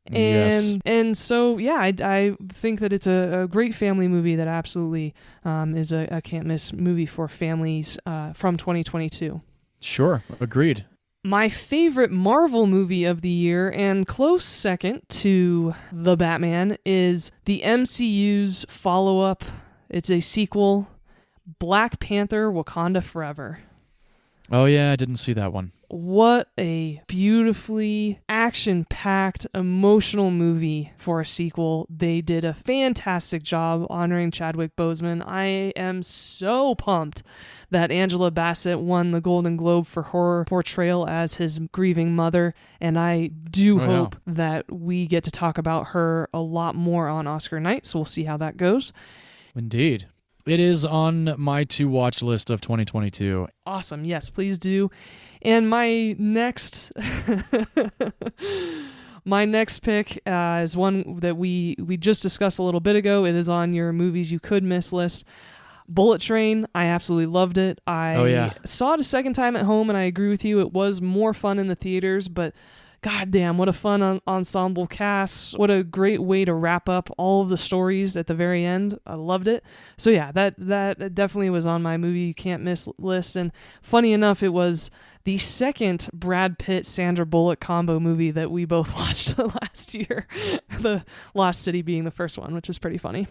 And so, yeah, I think that it's a great family movie that absolutely is a can't-miss movie for families from 2022. Sure, agreed. My favorite Marvel movie of the year, and close second to The Batman, is the MCU's follow-up. It's a sequel, Black Panther: Wakanda Forever. Oh yeah, I didn't see that one. What a beautifully action-packed, emotional movie for a sequel. They did a fantastic job honoring Chadwick Boseman. I am so pumped that Angela Bassett won the Golden Globe for her portrayal as his grieving mother, and I do hope that we get to talk about her a lot more on Oscar night, so we'll see how that goes. Neat. It is on my to-watch list of 2022. Awesome. Yes, please do. And my next pick is one that we just discussed a little bit ago. It is on your movies you could miss list. Bullet Train. I absolutely loved it. I saw it a second time at home, and I agree with you. It was more fun in the theaters, but goddamn, what a fun ensemble cast. What a great way to wrap up all of the stories at the very end. I loved it. So yeah, that definitely was on my movie you can't miss list. And funny enough, it was the second Brad Pitt-Sandra Bullock combo movie that we both watched last year. The Lost City being the first one, which is pretty funny.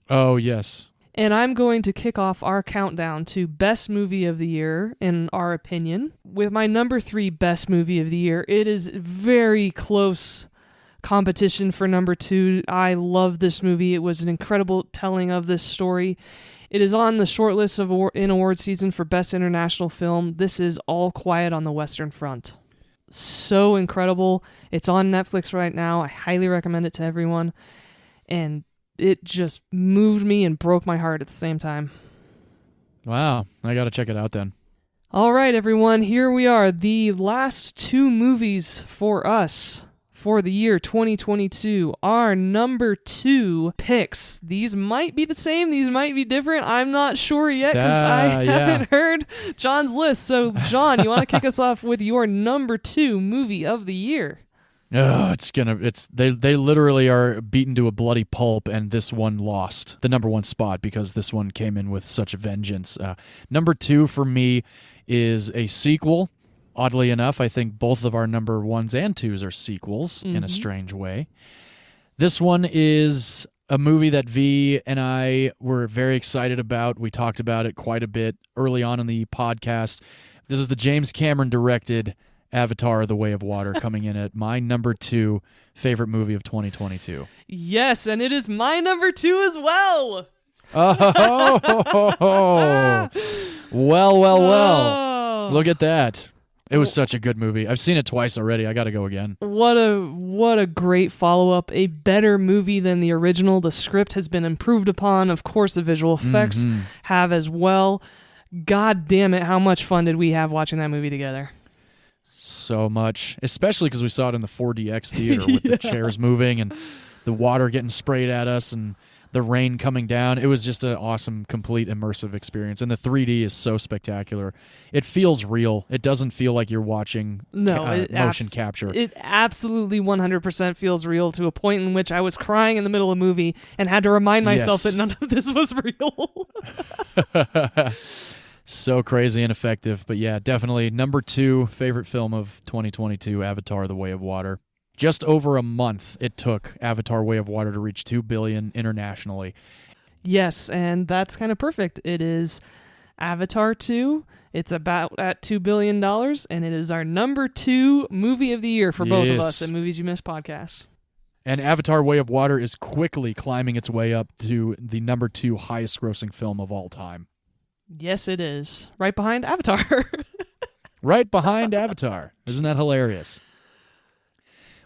Oh, yes. And I'm going to kick off our countdown to best movie of the year, in our opinion. With my number 3 best movie of the year, it is very close competition for number 2. I love this movie. It was an incredible telling of this story. It is on the short list in award season for best international film. This is All Quiet on the Western Front. So incredible. It's on Netflix right now. I highly recommend it to everyone. And it just moved me and broke my heart at the same time. Wow. I got to check it out then. All right, everyone. Here we are. The last 2 movies for us for the year 2022. Our number 2 picks. These might be the same. These might be different. I'm not sure yet because I haven't heard John's list. So, John, you want to kick us off with your number 2 movie of the year? Oh, they literally are beaten to a bloody pulp, and this one lost the number 1 spot because this one came in with such a vengeance. Number 2 for me is a sequel. Oddly enough, I think both of our number 1s and 2s are sequels in a strange way. This one is a movie that Vee and I were very excited about. We talked about it quite a bit early on in the podcast. This is the James Cameron directed Avatar: The Way of Water, coming in at my number 2 favorite movie of 2022. Yes, and it is my number 2 as well. Oh, well. Look at that. It was such a good movie. I've seen it twice already. I got to go again. What a great follow-up. A better movie than the original. The script has been improved upon. Of course, the visual effects have as well. God damn it, how much fun did we have watching that movie together? So much, especially because we saw it in the 4DX theater with the chairs moving and the water getting sprayed at us and the rain coming down. It was just an awesome, complete, immersive experience. And the 3D is so spectacular. It feels real. It doesn't feel like you're watching motion capture. It absolutely 100% feels real, to a point in which I was crying in the middle of the movie and had to remind myself that none of this was real. So crazy and effective. But yeah, definitely number 2 favorite film of 2022, Avatar: The Way of Water. Just over a month it took Avatar: Way of Water to reach $2 billion internationally. Yes, and that's kind of perfect. It is Avatar 2, it's about at $2 billion, and it is our number 2 movie of the year for both of us at Movies You Missed podcast. And Avatar Way of Water is quickly climbing its way up to the number 2 highest grossing film of all time. Yes, it is. Right behind Avatar. Right behind Avatar. Isn't that hilarious?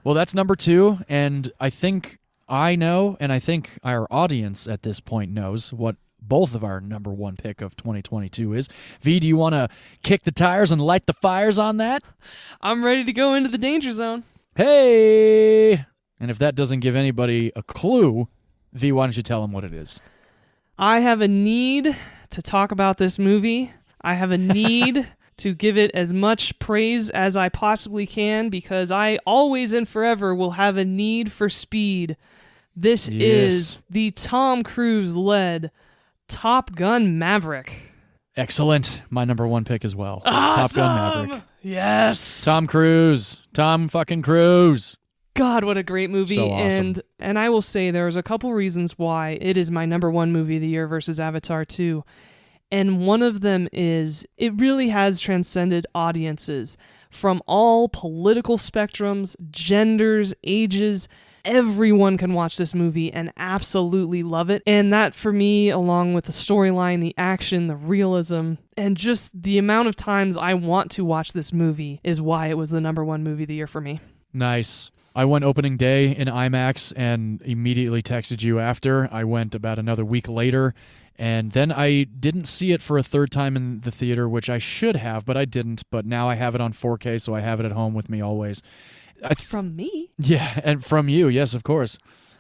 Well, that's number 2, and I think I know, and I think our audience at this point knows what both of our number 1 pick of 2022 is. V, do you want to kick the tires and light the fires on that? I'm ready to go into the danger zone. Hey! And if that doesn't give anybody a clue, V, why don't you tell them what it is? I have a need to talk about this movie. I have a need to give it as much praise as I possibly can because I always and forever will have a need for speed. This is the Tom Cruise-led Top Gun Maverick. Excellent. My number 1 pick as well. Awesome! Top Gun Maverick. Yes. Tom Cruise. Tom fucking Cruise. God, what a great movie. So awesome. And I will say there's a couple reasons why it is my number 1 movie of the year versus Avatar 2. And one of them is it really has transcended audiences from all political spectrums, genders, ages. Everyone can watch this movie and absolutely love it. And that, for me, along with the storyline, the action, the realism, and just the amount of times I want to watch this movie is why it was the number 1 movie of the year for me. Nice. I went opening day in IMAX and immediately texted you after. I went about another week later, and then I didn't see it for a third time in the theater, which I should have, but I didn't. But now I have it on 4K, so I have it at home with me always. From me? Yeah, and from you, yes, of course.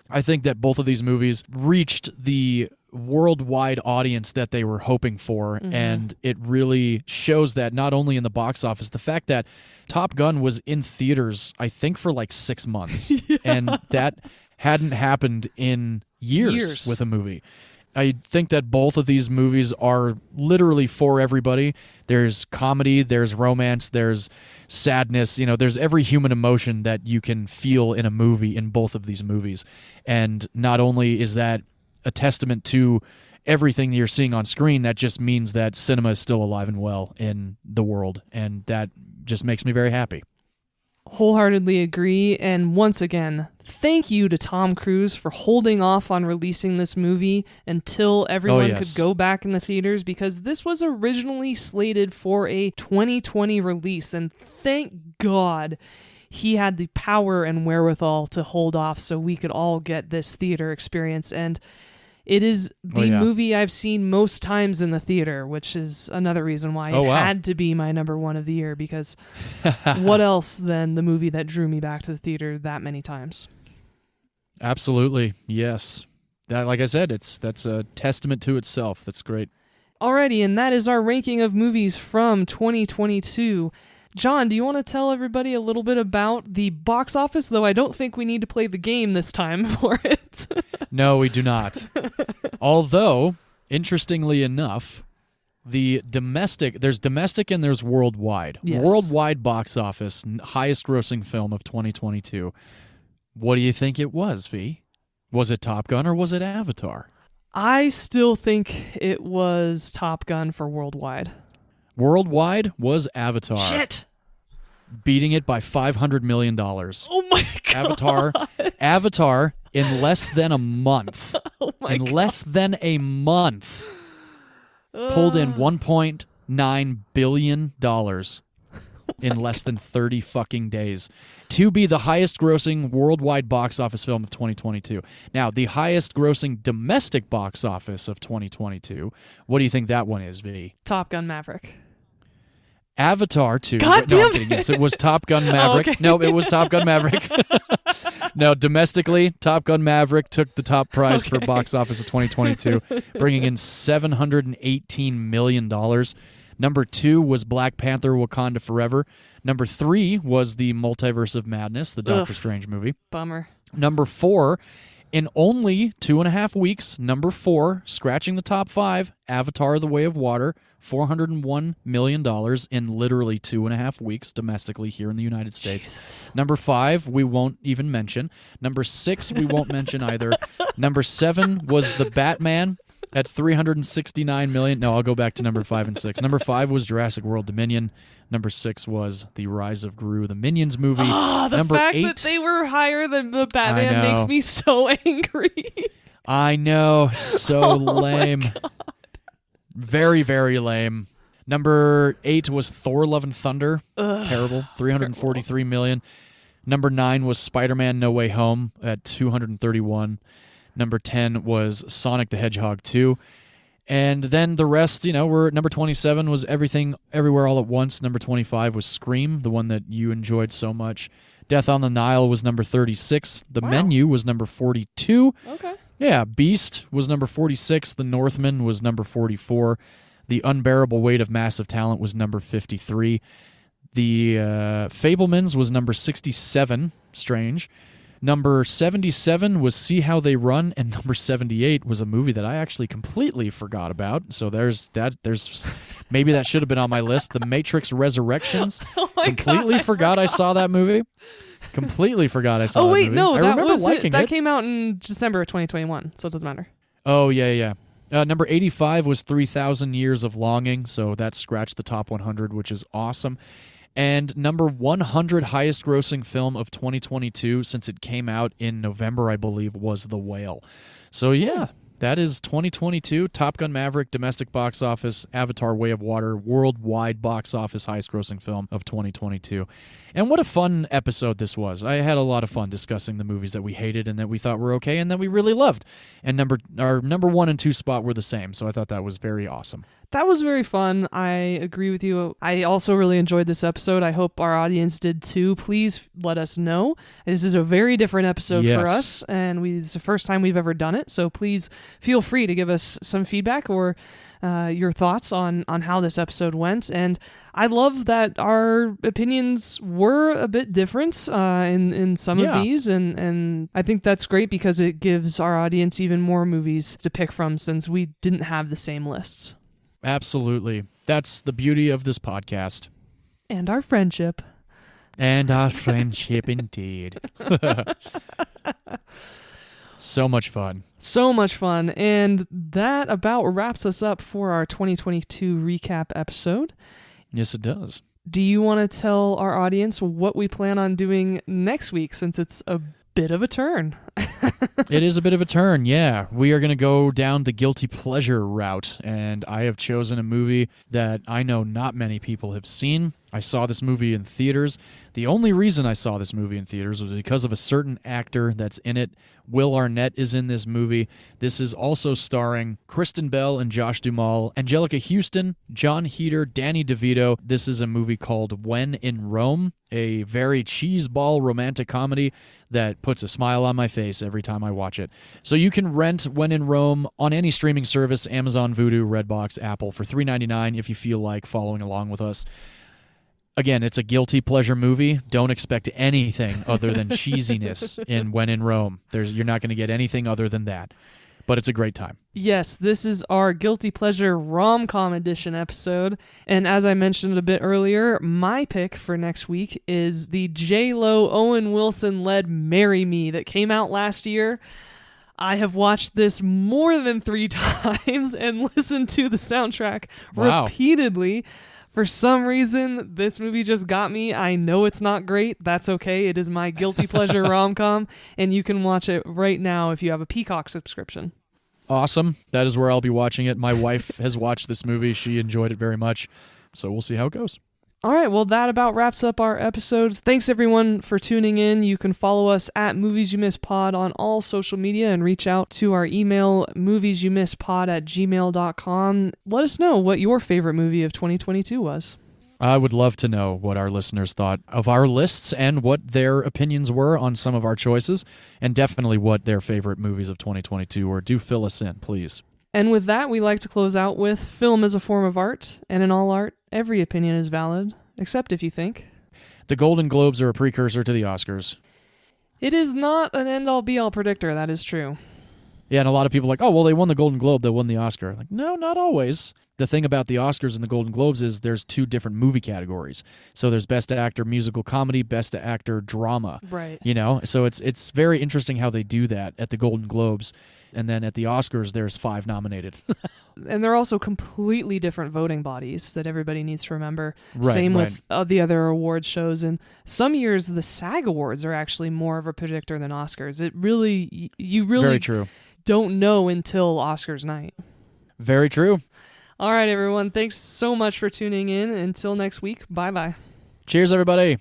I think that both of these movies reached the worldwide audience that they were hoping for, and it really shows that not only in the box office, the fact that Top Gun was in theaters, I think, for like 6 months, and that hadn't happened in years with a movie. I think that both of these movies are literally for everybody. There's comedy, there's romance, there's sadness, there's every human emotion that you can feel in a movie in both of these movies. And not only is that a testament to everything you're seeing on screen, that just means that cinema is still alive and well in the world, and that just makes me very happy. Wholeheartedly agree, and once again, thank you to Tom Cruise for holding off on releasing this movie until everyone could go back in the theaters, because this was originally slated for a 2020 release, and thank God he had the power and wherewithal to hold off so we could all get this theater experience. And it is the movie I've seen most times in the theater, which is another reason why it had to be my number 1 of the year, because what else than the movie that drew me back to the theater that many times? Absolutely, yes. That, like I said, that's a testament to itself. That's great. Alrighty, and that is our ranking of movies from 2022. John, do you want to tell everybody a little bit about the box office, though I don't think we need to play the game this time for it? No, we do not. Although, interestingly enough, there's domestic and there's worldwide. Yes. Worldwide box office, highest grossing film of 2022. What do you think it was, V? Was it Top Gun or was it Avatar? I still think it was Top Gun for worldwide. Worldwide was Avatar. Shit! Beating it by $500 million. Oh my God! Avatar, in less than a month. Less than a month, pulled in $1.9 billion in less than 30 fucking days to be the highest grossing worldwide box office film of 2022. Now, the highest grossing domestic box office of 2022, what do you think that one is, V? Top Gun Maverick. Avatar 2. God damn it! Yes, it was Top Gun Maverick. Oh, okay. No, it was Top Gun Maverick. No, domestically, Top Gun Maverick took the top prize for box office of 2022, bringing in $718 million. Number 2 was Black Panther: Wakanda Forever. Number 3 was the Multiverse of Madness, the Doctor Strange movie. Bummer. Number 4, in only 2.5 weeks, number 4, scratching the top 5, Avatar: The Way of Water, $401 million in literally 2.5 weeks domestically here in the United States. Jesus. Number 5, we won't even mention. Number 6, we won't mention either. Number 7 was The Batman, at 369 million. No, I'll go back to number 5 and 6. Number 5 was Jurassic World Dominion. Number 6 was The Rise of Gru, the Minions movie. The number fact 8, that they were higher than the Batman makes me so angry. I know, so lame. My God. Very, very lame. Number 8 was Thor: Love and Thunder. Terrible. 343 million. Number 9 was Spider-Man: No Way Home at 231. Number 10 was Sonic the Hedgehog 2. And then the rest, were number 27 was Everything Everywhere All at Once. Number 25 was Scream, the one that you enjoyed so much. Death on the Nile was number 36. The Menu was number 42. Okay. Yeah, Beast was number 46. The Northman was number 44. The Unbearable Weight of Massive Talent was number 53. The Fablemans was number 67. Strange. Number 77 was See How They Run, and number 78 was a movie that I actually completely forgot about. So there's that. There's maybe that should have been on my list. The Matrix Resurrections. Completely forgot I saw that movie. Completely forgot I saw that movie. Oh wait, no, I that remember was liking that it. came out in December of 2021, so it doesn't matter. Oh yeah. Number 85 was 3,000 Years of Longing, so that scratched the top 100, which is awesome. And number 100 highest grossing film of 2022 since it came out in November, I believe, was The Whale. So yeah, that is 2022. Top Gun Maverick, domestic box office, Avatar Way of Water, worldwide box office highest grossing film of 2022. And what a fun episode this was. I had a lot of fun discussing the movies that we hated and that we thought were okay and that we really loved. And our number 1 and 2 spot were the same, so I thought that was very awesome. That was very fun. I agree with you. I also really enjoyed this episode. I hope our audience did too. Please let us know. This is a very different episode for us, and it's the first time we've ever done it. So please feel free to give us some feedback or your thoughts on how this episode went. And I love that our opinions were a bit different in some of these, and I think that's great because it gives our audience even more movies to pick from since we didn't have the same lists. Absolutely. That's the beauty of this podcast. And our friendship. And our friendship, indeed. So much fun. So much fun. And that about wraps us up for our 2022 recap episode. Yes, it does. Do you want to tell our audience what we plan on doing next week since it's a bit of a turn? It is a bit of a turn, yeah. We are going to go down the guilty pleasure route, and I have chosen a movie that I know not many people have seen. I saw this movie in theaters. The only reason I saw this movie in theaters was because of a certain actor that's in it. Will Arnett is in this movie. This is also starring Kristen Bell and Josh Duhamel, Angelica Houston, John Heder, Danny DeVito. This is a movie called When in Rome, a very cheeseball romantic comedy that puts a smile on my face every time I watch it. So you can rent When in Rome on any streaming service, Amazon, Vudu, Redbox, Apple, for $3.99 if you feel like following along with us. Again, it's a guilty pleasure movie. Don't expect anything other than cheesiness in When in Rome. You're not going to get anything other than that. But it's a great time. Yes, this is our Guilty Pleasure Rom-Com Edition episode. And as I mentioned a bit earlier, my pick for next week is the J-Lo Owen Wilson-led Marry Me that came out last year. I have watched this more than 3 times and listened to the soundtrack repeatedly. For some reason, this movie just got me. I know it's not great. That's okay. It is my guilty pleasure rom-com, and you can watch it right now if you have a Peacock subscription. Awesome. That is where I'll be watching it. My wife has watched this movie. She enjoyed it very much, so we'll see how it goes. All right, well, that about wraps up our episode. Thanks, everyone, for tuning in. You can follow us at Movies You Miss Pod on all social media and reach out to our email, moviesyoummisspod@gmail.com. Let us know what your favorite movie of 2022 was. I would love to know what our listeners thought of our lists and what their opinions were on some of our choices, and definitely what their favorite movies of 2022 were. Do fill us in, please. And with that, we like to close out with film is a form of art, and in all art, every opinion is valid, except if you think the Golden Globes are a precursor to the Oscars. It is not an end-all be-all predictor, that is true. Yeah, and a lot of people are like, oh, well, they won the Golden Globe, they won the Oscar. Like, no, not always. The thing about the Oscars and the Golden Globes is there's 2 different movie categories. So there's Best Actor Musical Comedy, Best Actor Drama. Right. You know, so it's very interesting how they do that at the Golden Globes. and then at the Oscars, there's 5 nominated. And they're also completely different voting bodies that everybody needs to remember. Right, Same right. with the other award shows. And some years, the SAG Awards are actually more of a predictor than Oscars. You really Very true. don't know until Oscars night. Very true. All right, everyone. Thanks so much for tuning in. Until next week, bye-bye. Cheers, everybody.